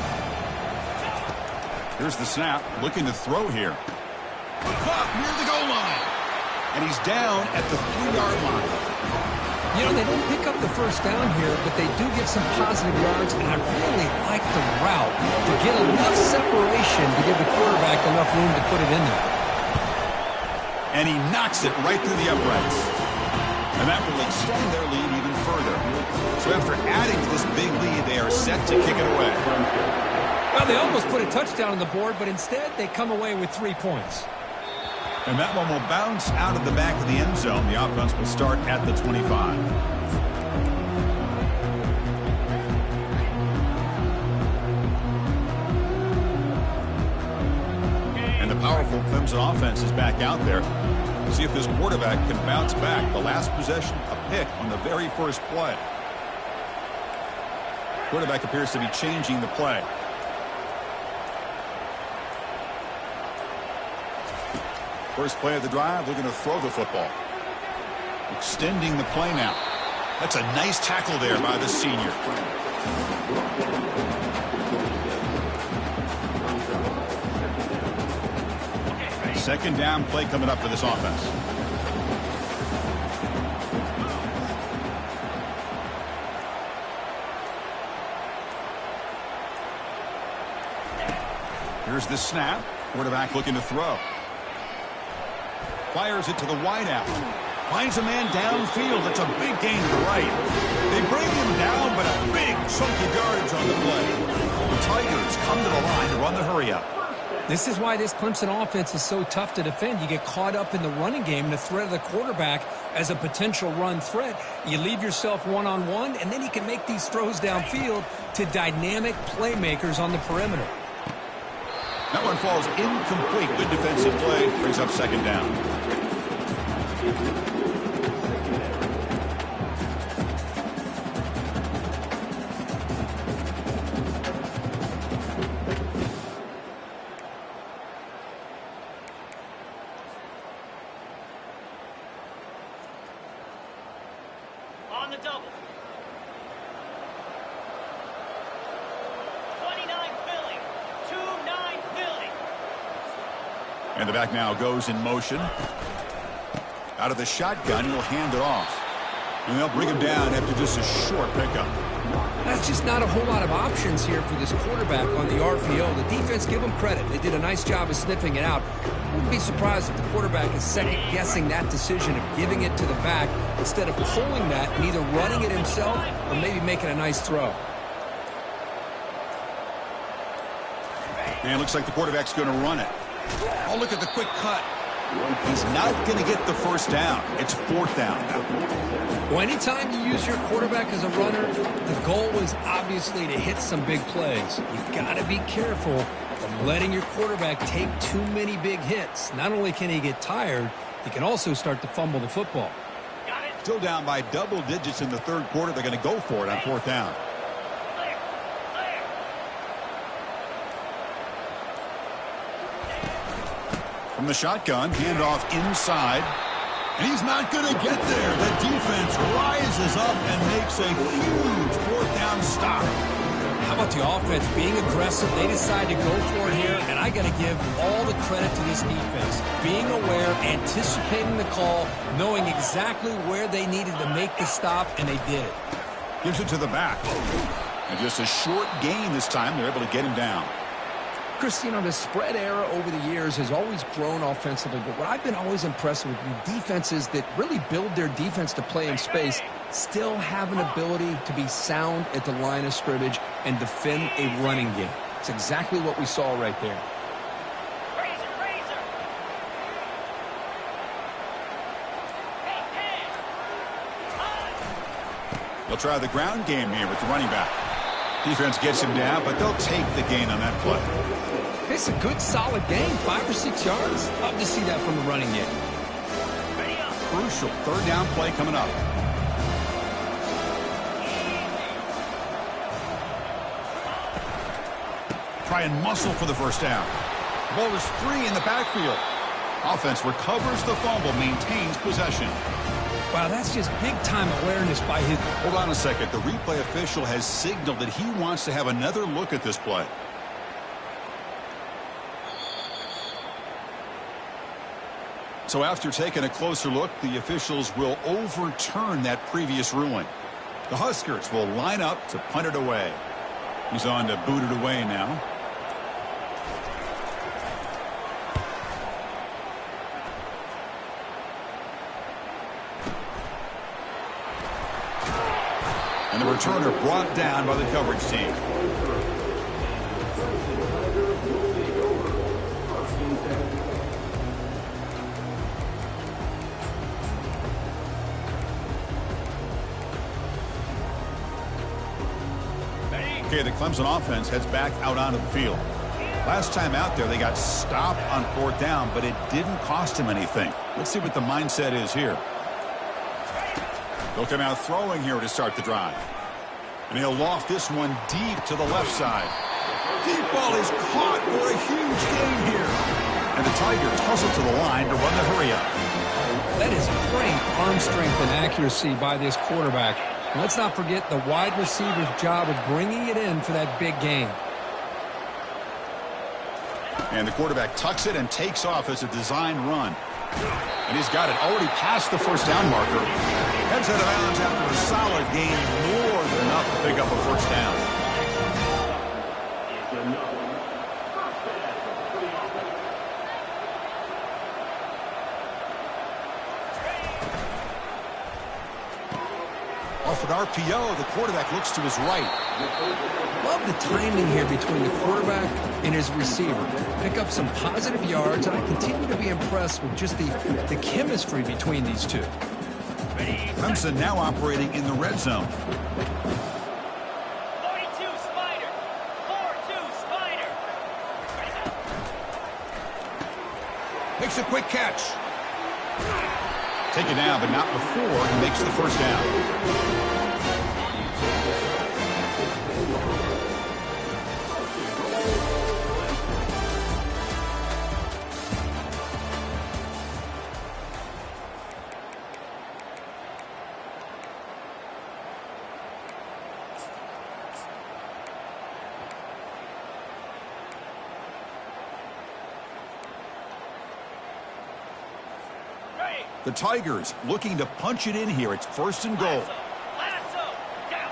Here's the snap, looking to throw here. Caught near the goal line. And he's down at the 3-yard line. You know, they don't pick up the 1st down here, but they do get some positive yards, and I really like the route to get enough separation to give the quarterback enough room to put it in there. And he knocks it right through the uprights. And that will extend their lead even further. So after adding to this big lead, they are set to kick it away. Well, they almost put a touchdown on the board, but instead they come away with 3 points. And that one will bounce out of the back of the end zone. The offense will start at the 25. And the powerful Clemson offense is back out there. See if this quarterback can bounce back. The last possession, a pick on the very first play. Quarterback appears to be changing the play. First play of the drive, looking to throw the football. Extending the play now. That's a nice tackle there by the senior. Second down play coming up for this offense. Here's the snap. Quarterback looking to throw. Fires it to the wideout. Finds a man downfield. That's a big gain to the right. They bring him down, but a big chunk of yardage on the play. The Tigers come to the line to run the hurry up. This is why this Clemson offense is so tough to defend. You get caught up in the running game and the threat of the quarterback as a potential run threat. You leave yourself one-on-one, and then you can make these throws downfield to dynamic playmakers on the perimeter. That one falls incomplete. Good defensive play. Brings up second down. On the double. 29 Philly. 2-9 Philly. And the back now goes in motion. Out of the shotgun, he'll hand it off. And they'll bring him down after just a short pickup. That's just not a whole lot of options here for this quarterback on the RPO. The defense, give them credit. They did a nice job of sniffing it out. Wouldn't be surprised if the quarterback is second-guessing that decision of giving it to the back instead of pulling that and either running it himself or maybe making a nice throw. And it looks like the quarterback's going to run it. Oh, look at the quick cut. He's not going to get the first down. It's fourth down. Well, anytime you use your quarterback as a runner, the goal is obviously to hit some big plays. You've got to be careful of letting your quarterback take too many big hits. Not only can he get tired, he can also start to fumble the football. Still down by double digits in the third quarter. They're going to go for it on fourth down. From the shotgun, handoff inside. And he's not going to get there. The defense rises up and makes a huge fourth down stop. How about the offense being aggressive? They decide to go for it here, and I got to give all the credit to this defense. Being aware, anticipating the call, knowing exactly where they needed to make the stop, and they did it. Gives it to the back. And just a short gain this time. They're able to get him down. Chris, you know, the spread era over the years has always grown offensively, but what I've been always impressed with defenses that really build their defense to play in space still have an ability to be sound at the line of scrimmage and defend a running game. It's exactly what we saw right there. They'll try the ground game here with the running back. Defense gets him down, but they'll take the gain on that play. It's a good, solid gain, 5 or 6 yards. Love to see that from the running game. Crucial third down play coming up. Try and muscle for the first down. The ball is free in the backfield. Offense recovers the fumble, maintains possession. Wow, that's just big-time awareness by his... Hold on a second. The replay official has signaled that he wants to have another look at this play. So after taking a closer look, the officials will overturn that previous ruling. The Huskers will line up to punt it away. He's on to boot it away now. And the returner brought down by the coverage team. Okay, the Clemson offense heads back out onto the field. Last time out there, they got stopped on fourth down, but it didn't cost him anything. Let's see what the mindset is here. They'll come out throwing here to start the drive. And he'll loft this one deep to the left side. Deep ball is caught for a huge gain here. And the Tigers hustle to the line to run the hurry up. That is great arm strength and accuracy by this quarterback. And let's not forget the wide receiver's job of bringing it in for that big gain. And the quarterback tucks it and takes off as a design run. And he's got it already past the first down marker. Heads out of bounds after a solid gain, more than enough to pick up a first down. off an RPO. The quarterback looks to his right. Love the timing here between the quarterback and his receiver. Pick up some positive yards, and I continue to be impressed with just the chemistry between these two. Clemson now operating in the red zone. 42 Spider. 4-2 Spider. Makes a quick catch. Take it down, but not before he makes the first down. The Tigers looking to punch it in here. It's 1st and goal. Lasso. Down.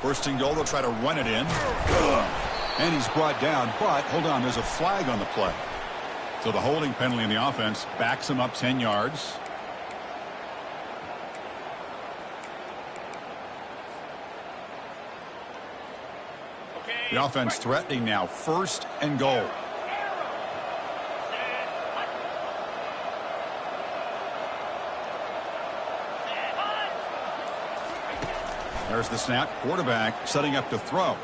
First and goal, they'll try to run it in. And he's brought down, but hold on, there's a flag on the play. So the holding penalty in the offense backs him up 10 yards. Okay. The offense threatening now, 1st and goal. There's the snap. Quarterback setting up to throw.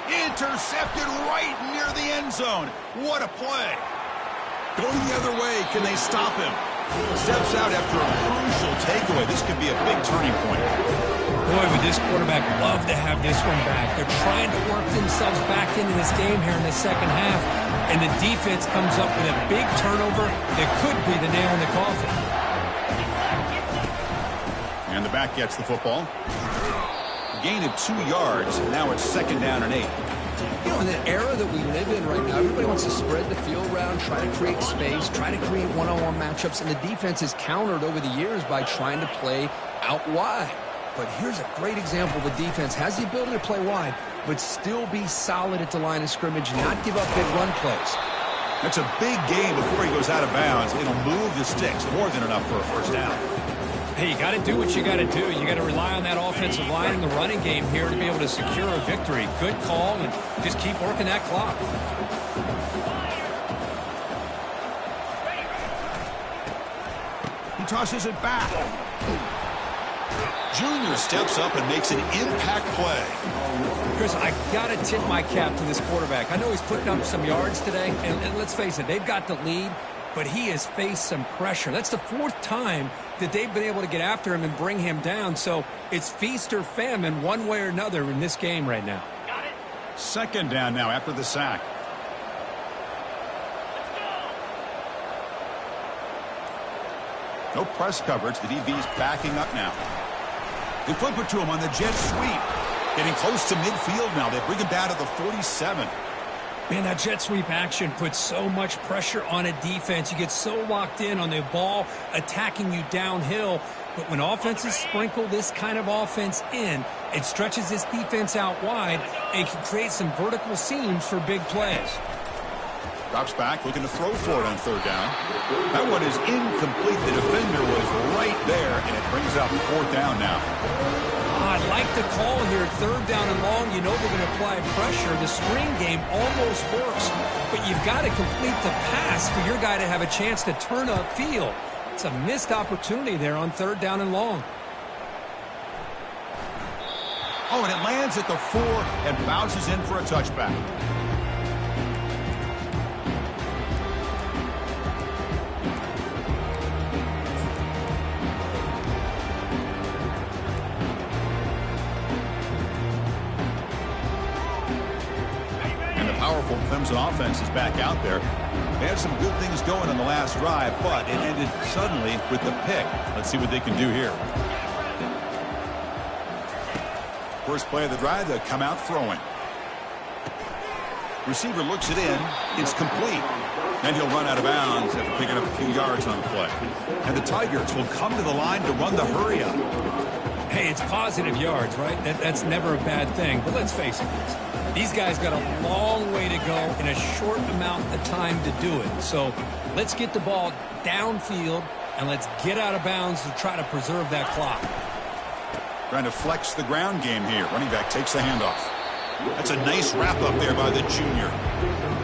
Intercepted right near the end zone. What a play. Going the other way. Can they stop him? Steps out after a crucial takeaway. This could be a big turning point. Boy, would this quarterback love to have this one back. They're trying to work themselves back into this game here in the second half. And the defense comes up with a big turnover that could be the nail in the coffin. And the back gets the football. Gain of 2 yards. Now it's 2nd down and 8. You know, in the era that we live in right now, everybody wants to spread the field around, try to create space, try to create one-on-one matchups, and the defense is countered over the years by trying to play out wide. But here's a great example. The defense has the ability to play wide, but still be solid at the line of scrimmage and not give up big run plays. That's a big game before he goes out of bounds. It'll move the sticks. More than enough for a first down. Hey, you got to do what you got to do. You got to rely on that offensive line in the running game here to be able to secure a victory. Good call, and just keep working that clock. He tosses it back. Junior steps up and makes an impact play. Chris, I got to tip my cap to this quarterback. I know he's putting up some yards today, and let's face it, they've got the lead, but he has faced some pressure. That's the 4th time that they've been able to get after him and bring him down. So it's feast or famine one way or another in this game right now. Got it. 2nd down now after the sack. No press coverage. The DB's backing up now. They flip it to him on the jet sweep. Getting close to midfield now. They bring him down to the 47. Man, that jet sweep action puts so much pressure on a defense. You get so locked in on the ball attacking you downhill. But when offenses sprinkle this kind of offense in, it stretches this defense out wide and can create some vertical seams for big plays. Drops back, looking to throw for it on 3rd down. That one is incomplete. The defender was right there, and it brings up 4th down now. I like the call here, 3rd down and long. You know they're going to apply pressure. The screen game almost works, but you've got to complete the pass for your guy to have a chance to turn upfield. It's a missed opportunity there on 3rd down and long. Oh, and it lands at the 4 and bounces in for a touchback. Powerful Clemson offense is back out there. They had some good things going on the last drive, but it ended suddenly with the pick. Let's see what they can do here. First play of the drive, they come out throwing. Receiver looks it in. It's complete. And he'll run out of bounds after picking up a few yards on the play. And the Tigers will come to the line to run the hurry up. Hey, it's positive yards, right? That's never a bad thing. But let's face it, These guys got a long way to go in a short amount of time to do it. So let's get the ball downfield, and let's get out of bounds to try to preserve that clock. Trying to flex the ground game here. Running back takes the handoff. That's a nice wrap up there by the junior.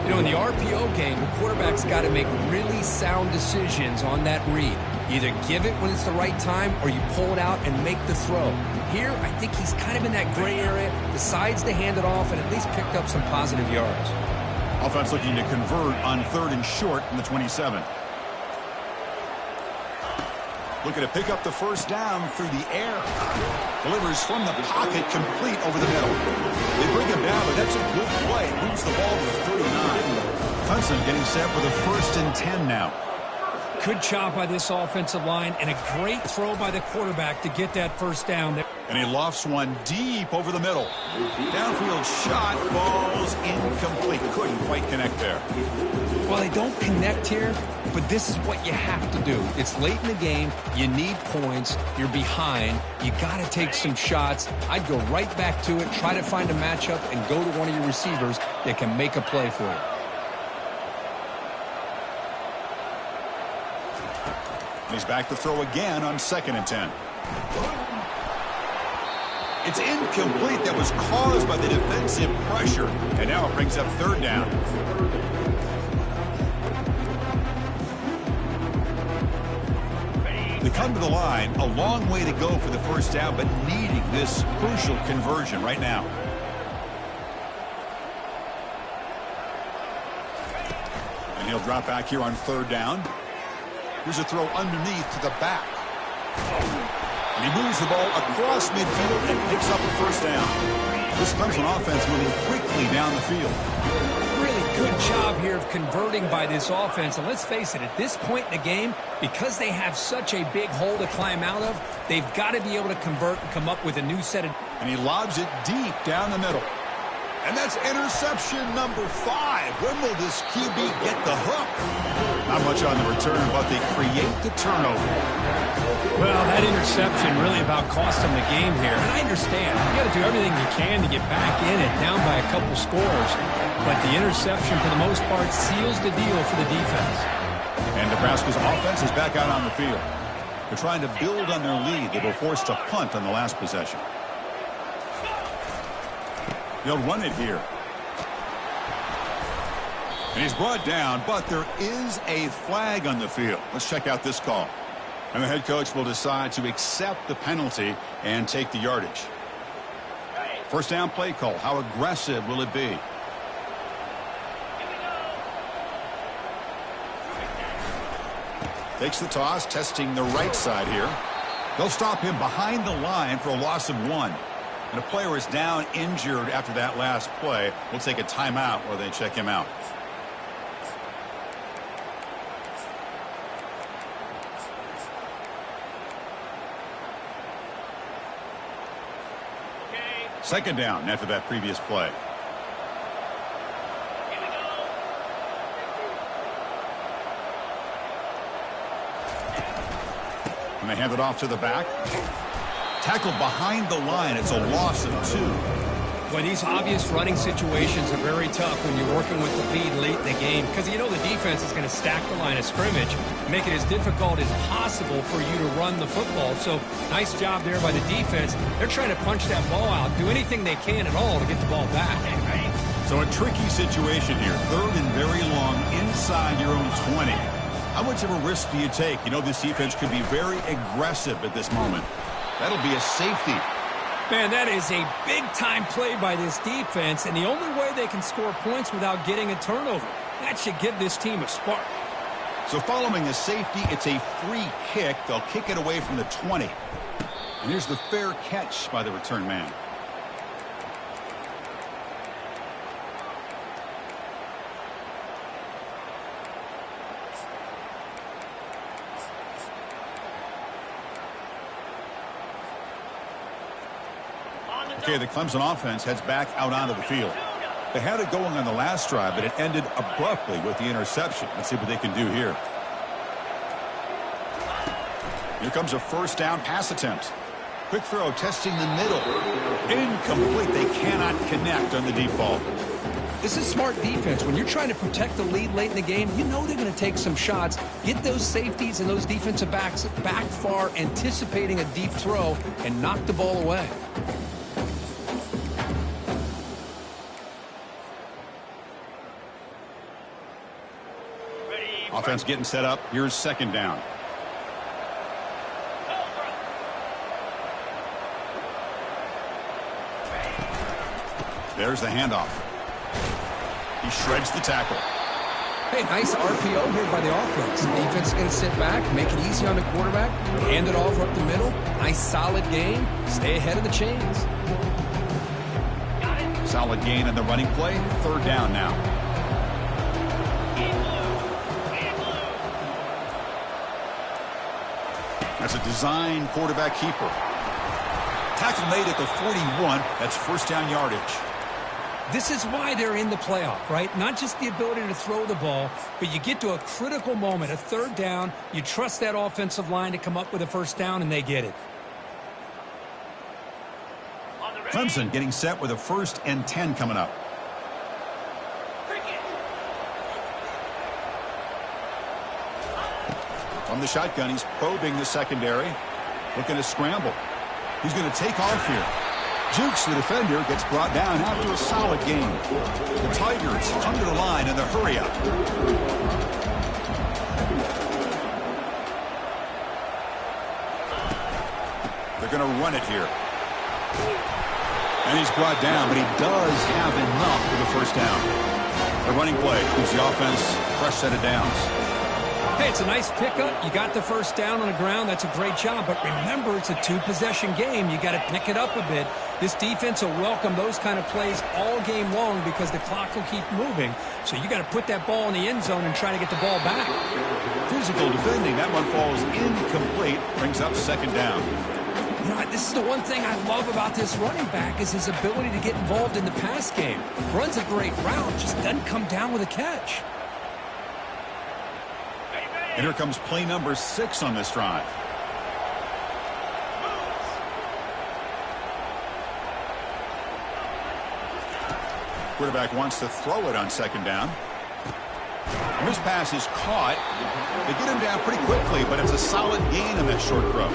You know, in the RPO game, the quarterback's got to make really sound decisions on that read. Either give it when it's the right time or you pull it out and make the throw. Here, I think he's kind of in that gray area, decides to hand it off and at least picked up some positive yards. Offense looking to convert on 3rd and short from the 27. Looking to pick up the first down through the air. Delivers from the pocket, complete over the middle. They bring him down, but that's a good play. Moves the ball to the 39. Clemson getting set for the 1st and 10 now. Good job by this offensive line and a great throw by the quarterback to get that first down there. And he lofts one deep over the middle. Downfield shot, falls incomplete. Couldn't quite connect there. Well, they don't connect here, but this is what you have to do. It's late in the game. You need points. You're behind. You got to take some shots. I'd go right back to it, try to find a matchup, and go to one of your receivers that can make a play for you. He's back to throw again on 2nd and 10. It's incomplete. That was caused by the defensive pressure. And now it brings up 3rd down. They come to the line. A long way to go for the first down, but needing this crucial conversion right now. And he'll drop back here on 3rd down. Here's a throw underneath to the back. And he moves the ball across midfield and picks up a first down. This Clemson offense moving quickly down the field. Really good job here of converting by this offense. And let's face it, at this point in the game, because they have such a big hole to climb out of, they've got to be able to convert and come up with a new set of... And he lobs it deep down the middle. And that's interception number 5. When will this QB get the hook? Not much on the return, but they create the turnover. Well, that interception really about cost them the game here. And I understand. You got to do everything you can to get back in it, down by a couple scores. But the interception, for the most part, seals the deal for the defense. And Nebraska's offense is back out on the field. They're trying to build on their lead. They were forced to punt on the last possession. They'll run it here. And he's brought down, but there is a flag on the field. Let's check out this call. And the head coach will decide to accept the penalty and take the yardage. First down play call. How aggressive will it be? Takes the toss, testing the right side here. They'll stop him behind the line for a loss of 1. And a player is down injured after that last play. We'll take a timeout while they check him out. Second down after that previous play. And they hand it off to the back. Tackled behind the line. It's a loss of 2. Well, these obvious running situations are very tough when you're working with the lead late in the game because you know the defense is going to stack the line of scrimmage, make it as difficult as possible for you to run the football. So nice job there by the defense. They're trying to punch that ball out, do anything they can at all to get the ball back. So a tricky situation here. 3rd and very long inside your own 20. How much of a risk do you take? You know this defense could be very aggressive at this moment. That'll be a safety. Man, that is a big-time play by this defense, and the only way they can score points without getting a turnover. That should give this team a spark. So following the safety, it's a free kick. They'll kick it away from the 20. And here's the fair catch by the return man. Okay, the Clemson offense heads back out onto the field. They had it going on the last drive, but it ended abruptly with the interception. Let's see what they can do here. Here comes a first down pass attempt. Quick throw, testing the middle. Incomplete. They cannot connect on the deep ball. This is smart defense. When you're trying to protect the lead late in the game, you know they're going to take some shots, get those safeties and those defensive backs back far, anticipating a deep throw, and knock the ball away. Offense getting set up. Here's second down. There's the handoff. He shreds the tackle. Hey, nice RPO here by the offense. The defense is going to sit back, make it easy on the quarterback, hand it off up the middle. Nice solid gain. Stay ahead of the chains. Solid gain in the running play. Third down now. That's a design quarterback keeper. Tackle made at the 41. That's first down yardage. This is why they're in the playoff, right? Not just the ability to throw the ball, but you get to a critical moment, a third down. You trust that offensive line to come up with a first down, and they get it. Clemson getting set with a 1st and 10 coming up. From the shotgun, he's probing the secondary. Looking to scramble. He's going to take off here. Jukes the defender, gets brought down after a solid game. The Tigers under the line in the hurry-up. They're going to run it here. And he's brought down, but he does have enough for the first down. The running play gives the offense a fresh set of downs. Hey, it's a nice pickup. You got the first down on the ground. That's a great job. But remember, it's a two-possession game. You got to pick it up a bit. This defense will welcome those kind of plays all game long because the clock will keep moving. So you got to put that ball in the end zone and try to get the ball back. Physical defending. That one falls incomplete. Brings up second down. You know, this is the one thing I love about this running back is his ability to get involved in the pass game. Runs a great route, just doesn't come down with a catch. And here comes play number 6 on this drive. Quarterback wants to throw it on second down. And this pass is caught. They get him down pretty quickly, but it's a solid gain on that short throw.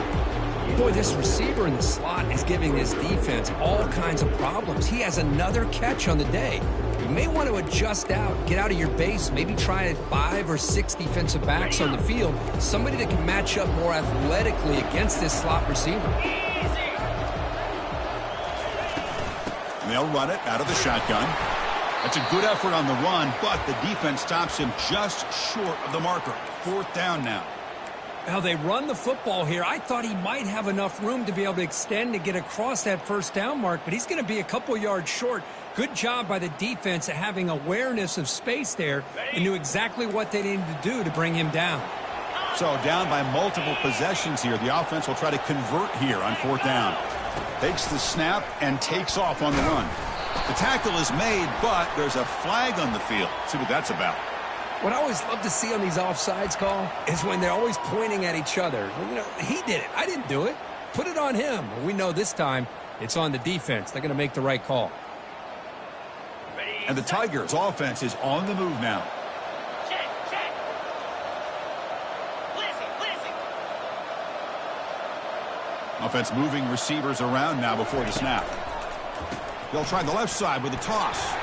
Boy, this receiver in the slot is giving this defense all kinds of problems. He has another catch on the day. You may want to adjust out, get out of your base, maybe try 5 or 6 defensive backs on the field, somebody that can match up more athletically against this slot receiver. And they'll run it out of the shotgun. That's a good effort on the run, but the defense stops him just short of the marker. Fourth down now. Now they run the football here. I thought he might have enough room to be able to extend to get across that first down mark, but he's going to be a couple yards short. Good job by the defense at having awareness of space there and knew exactly what they needed to do to bring him down. So down by multiple possessions here. The offense will try to convert here on fourth down. Takes the snap and takes off on the run. The tackle is made, but there's a flag on the field. Let's see what that's about. What I always love to see on these offsides call is when they're always pointing at each other. You know, he did it. I didn't do it. Put it on him. We know this time it's on the defense. They're going to make the right call. And the Tigers' offense is on the move now. Check, check. Listen. Offense moving receivers around now before the snap. They'll try the left side with a toss.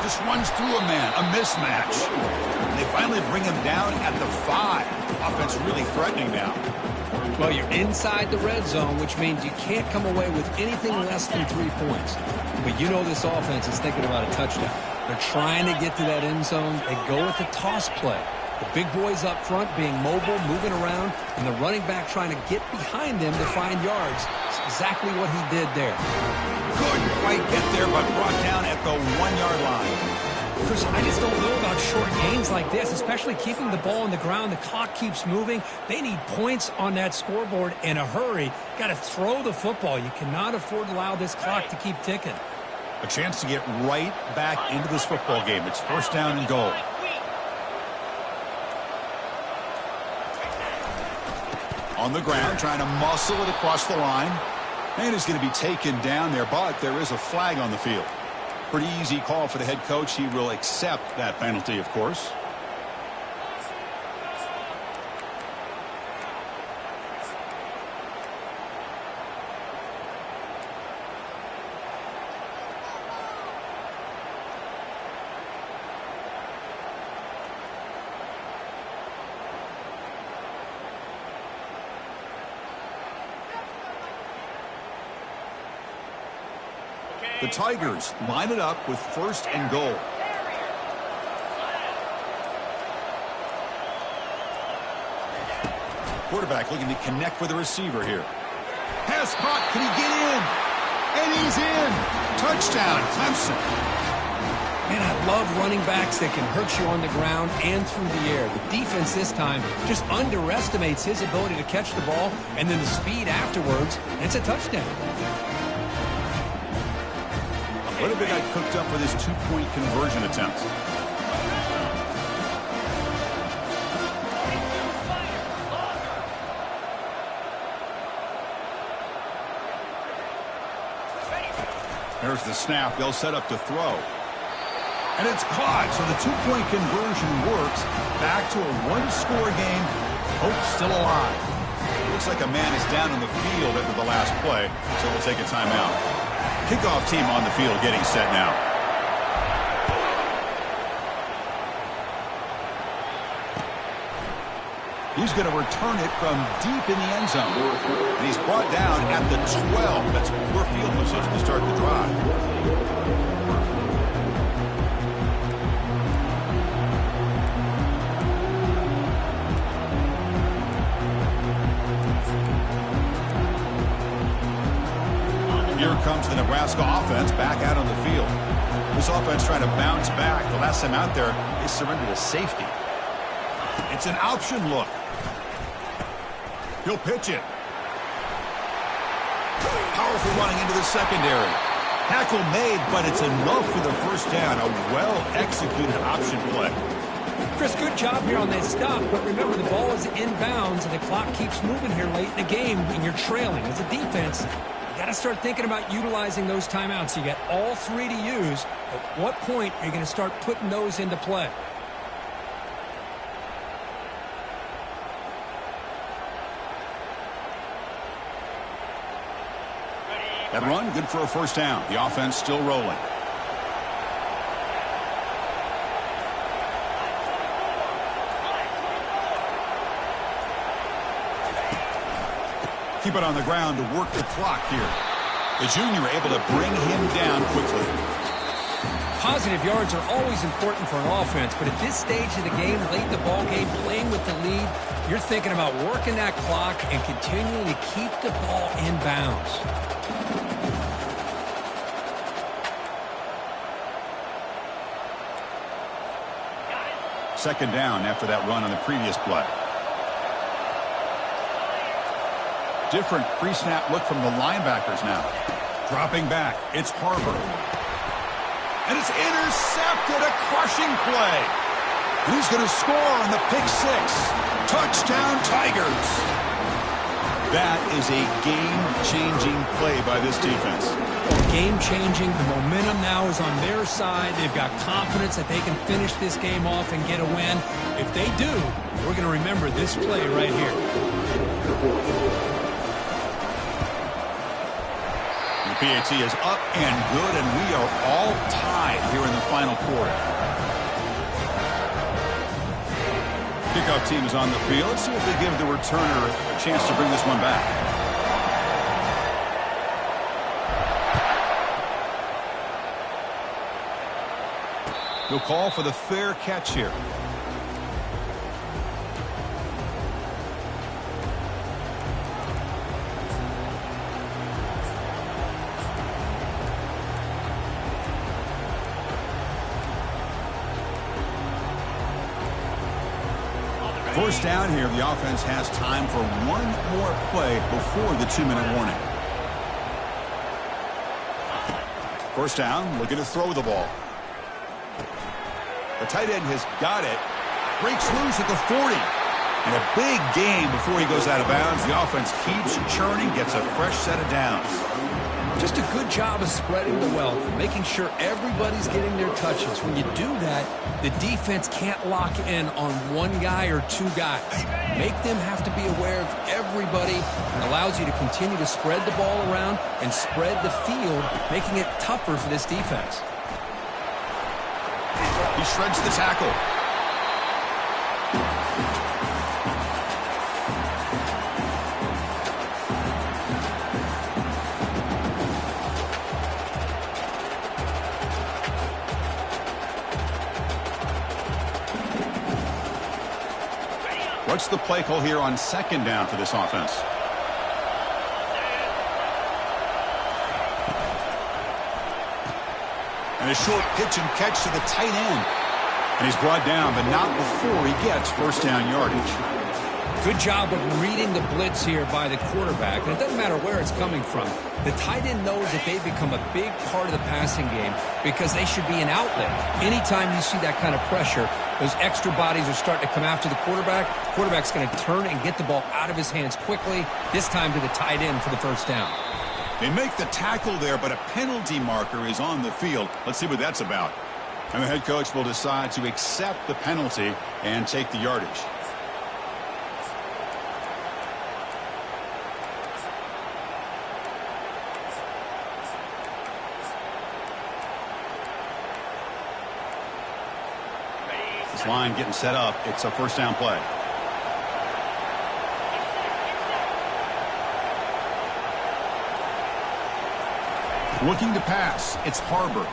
Just runs through a man, a mismatch. And they finally bring him down at the 5. Offense really threatening now. Well, you're inside the red zone, which means you can't come away with anything less than 3 points. But you know this offense is thinking about a touchdown. They're trying to get to that end zone. They go with the toss play. The big boys up front being mobile, moving around, and the running back trying to get behind them to find yards. It's exactly what he did there. Couldn't quite get there, but brought down at the 1-yard line. Chris, I just don't know about short gains like this, especially keeping the ball on the ground. The clock keeps moving. They need points on that scoreboard in a hurry. Got to throw the football. You cannot afford to allow this clock to keep ticking. A chance to get right back into this football game. It's first down and goal. On the ground, trying to muscle it across the line. And he's going to be taken down there, but there is a flag on the field. Pretty easy call for the head coach. He will accept that penalty, of course. The Tigers line it up with 1st and goal. Quarterback looking to connect with the receiver here. Pass caught. Can he get in? And he's in. Touchdown, Clemson. Man, I love running backs that can hurt you on the ground and through the air. The defense this time just underestimates his ability to catch the ball, and then the speed afterwards, and it's a touchdown. What have they got cooked up for this 2-point conversion attempt? There's the snap. They'll set up to throw. And it's caught, so the 2-point conversion works. Back to a 1-score game. Hope still alive. Looks like a man is down on the field after the last play, so we'll take a timeout. Kickoff team on the field getting set now. He's going to return it from deep in the end zone. And he's brought down at the 12. That's poor field position to start the drive. Here comes the Nebraska offense back out on the field. This offense trying to bounce back. The last time out there, they surrendered a safety. It's an option look. He'll pitch it. Powerful running into the secondary. Tackle made, but it's enough for the first down. A well-executed option play. Chris, good job here on that stop, but remember the ball is inbounds and the clock keeps moving here late in the game and you're trailing. As a defense, you got to start thinking about utilizing those timeouts. You got all 3 to use. At what point are you going to start putting those into play? That run, good for a first down. The offense still rolling. Keep it on the ground to work the clock here. The junior able to bring him down quickly. Positive yards are always important for an offense, but at this stage of the game, late in the ball game, playing with the lead, you're thinking about working that clock and continuing to keep the ball in bounds. Second down after that run on the previous play. Different pre-snap look from the linebackers now. Dropping back, it's Harvard. And it's intercepted, a crushing play. Who's going to score on the pick six? Touchdown, Tigers. That is a game-changing play by this defense. Game-changing. The momentum now is on their side. They've got confidence that they can finish this game off and get a win. If they do, we're going to remember this play right here. The PAT is up and good, and we are all tied here in the final quarter. Kickoff team is on the field. Let's see if they give the returner a chance to bring this one back. He'll call for the fair catch here. First down here, the offense has time for one more play before the 2-minute warning. First down, looking to throw the ball. The tight end has got it. Breaks loose at the 40. And a big game before he goes out of bounds. The offense keeps churning, gets a fresh set of downs. Just a good job of spreading the wealth, making sure everybody's getting their touches. When you do that, the defense can't lock in on one guy or two guys. Make them have to be aware of everybody, and allows you to continue to spread the ball around and spread the field, making it tougher for this defense. He shreds the tackle. What's the play call here on second down for this offense? And a short pitch and catch to the tight end. And he's brought down, but not before he gets first down yardage. Good job of reading the blitz here by the quarterback. And it doesn't matter where it's coming from. The tight end knows that they've become a big part of the passing game because they should be an outlet. Anytime you see that kind of pressure, those extra bodies are starting to come after the quarterback. Quarterback's going to turn and get the ball out of his hands quickly, this time to the tight end for the first down. They make the tackle there, but a penalty marker is on the field. Let's see what that's about. And the head coach will decide to accept the penalty and take the yardage. This line getting set up. It's a first down play. Looking to pass. It's Harbor.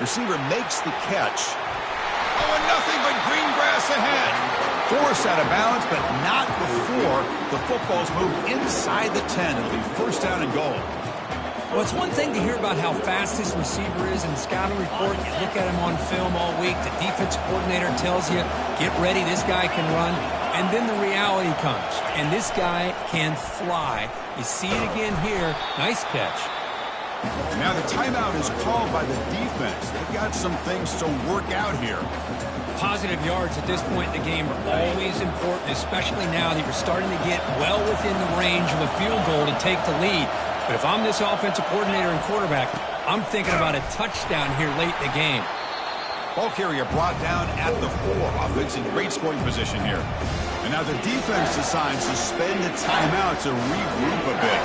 Receiver makes the catch. Oh, and nothing but green grass ahead. Forced out of bounds, but not before the football's moved inside the 10. It'll be first down and goal. Well, it's one thing to hear about how fast this receiver is in the scouting report. You look at him on film all week. The defensive coordinator tells you, get ready, this guy can run. And then the reality comes, and this guy can fly. You see it again here. Nice catch. Now the timeout is called by the defense. They've got some things to work out here. Positive yards at this point in the game are always important, especially now that you're starting to get well within the range of a field goal to take the lead. But if I'm this offensive coordinator and quarterback, I'm thinking about a touchdown here late in the game. Ball carrier brought down at the 4. Offense in great scoring position here. And now the defense decides to spend a timeout to regroup a bit.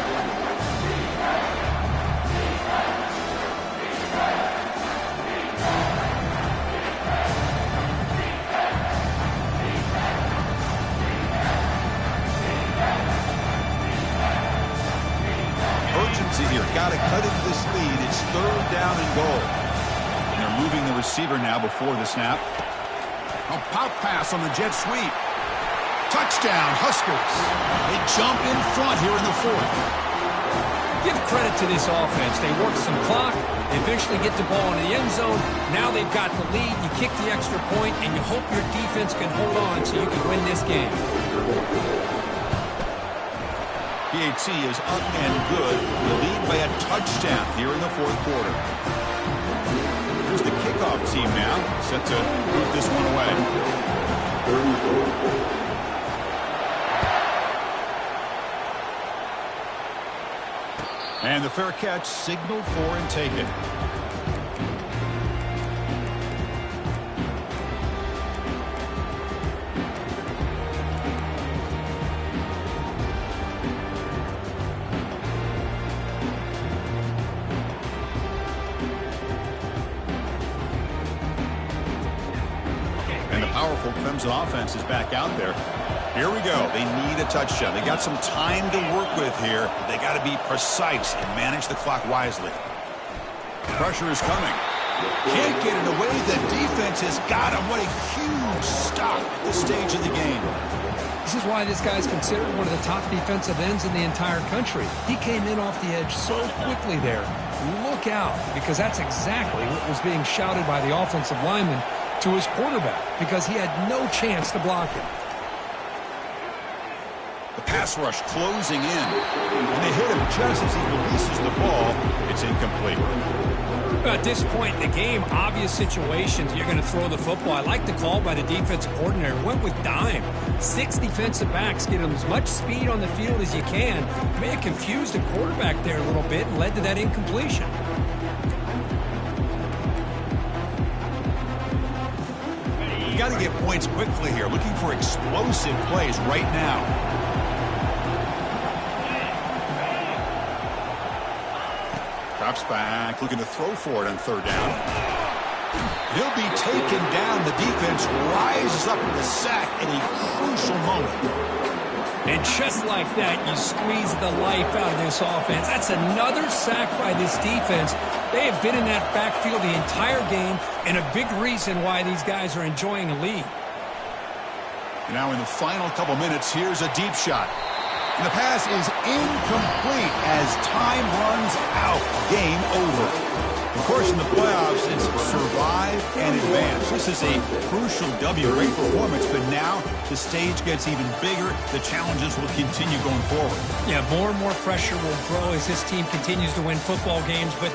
Here. Got to cut into this lead. It's third down and goal. And they're moving the receiver now before the snap. A pop pass on the jet sweep. Touchdown, Huskers. They jump in front here in the fourth. Give credit to this offense. They work some clock. They eventually get the ball into the end zone. Now they've got the lead. You kick the extra point, and you hope your defense can hold on so you can win this game. PAT is up and good. The lead by a touchdown here in the fourth quarter. Here's the kickoff team now, set to move this one away. And the fair catch signaled for and taken. Powerful Clemson offense is back out there. Here we go. They need a touchdown. They got some time to work with here. They got to be precise and manage the clock wisely. Pressure is coming. Can't get it away. The defense has got him. What a huge stop at this stage of the game. This is why this guy's considered one of the top defensive ends in the entire country. He came in off the edge so quickly there. Look out, because that's exactly what was being shouted by the offensive lineman to his quarterback, because he had no chance to block him. The pass rush closing in. And they hit him just as he releases the ball. It's incomplete. At this point in the game, obvious situations, you're going to throw the football. I like the call by the defensive coordinator. Went with dime. 6 defensive backs, get them as much speed on the field as you can. May have confused the quarterback there a little bit and led to that incompletion. You got to get points quickly here. Looking for explosive plays right now. Drops back, looking to throw for it on third down. He'll be taken down. The defense rises up in the sack at a crucial moment. And just like that, you squeeze the life out of this offense. That's another sack by this defense. They have been in that backfield the entire game, and a big reason why these guys are enjoying a lead. Now in the final couple minutes, here's a deep shot. And the pass is incomplete as time runs out. Game over. Of course, in the playoffs, it's survive and advance. This is a crucial W. Great performance, but now the stage gets even bigger. The challenges will continue going forward. Yeah, more and more pressure will grow as this team continues to win football games, but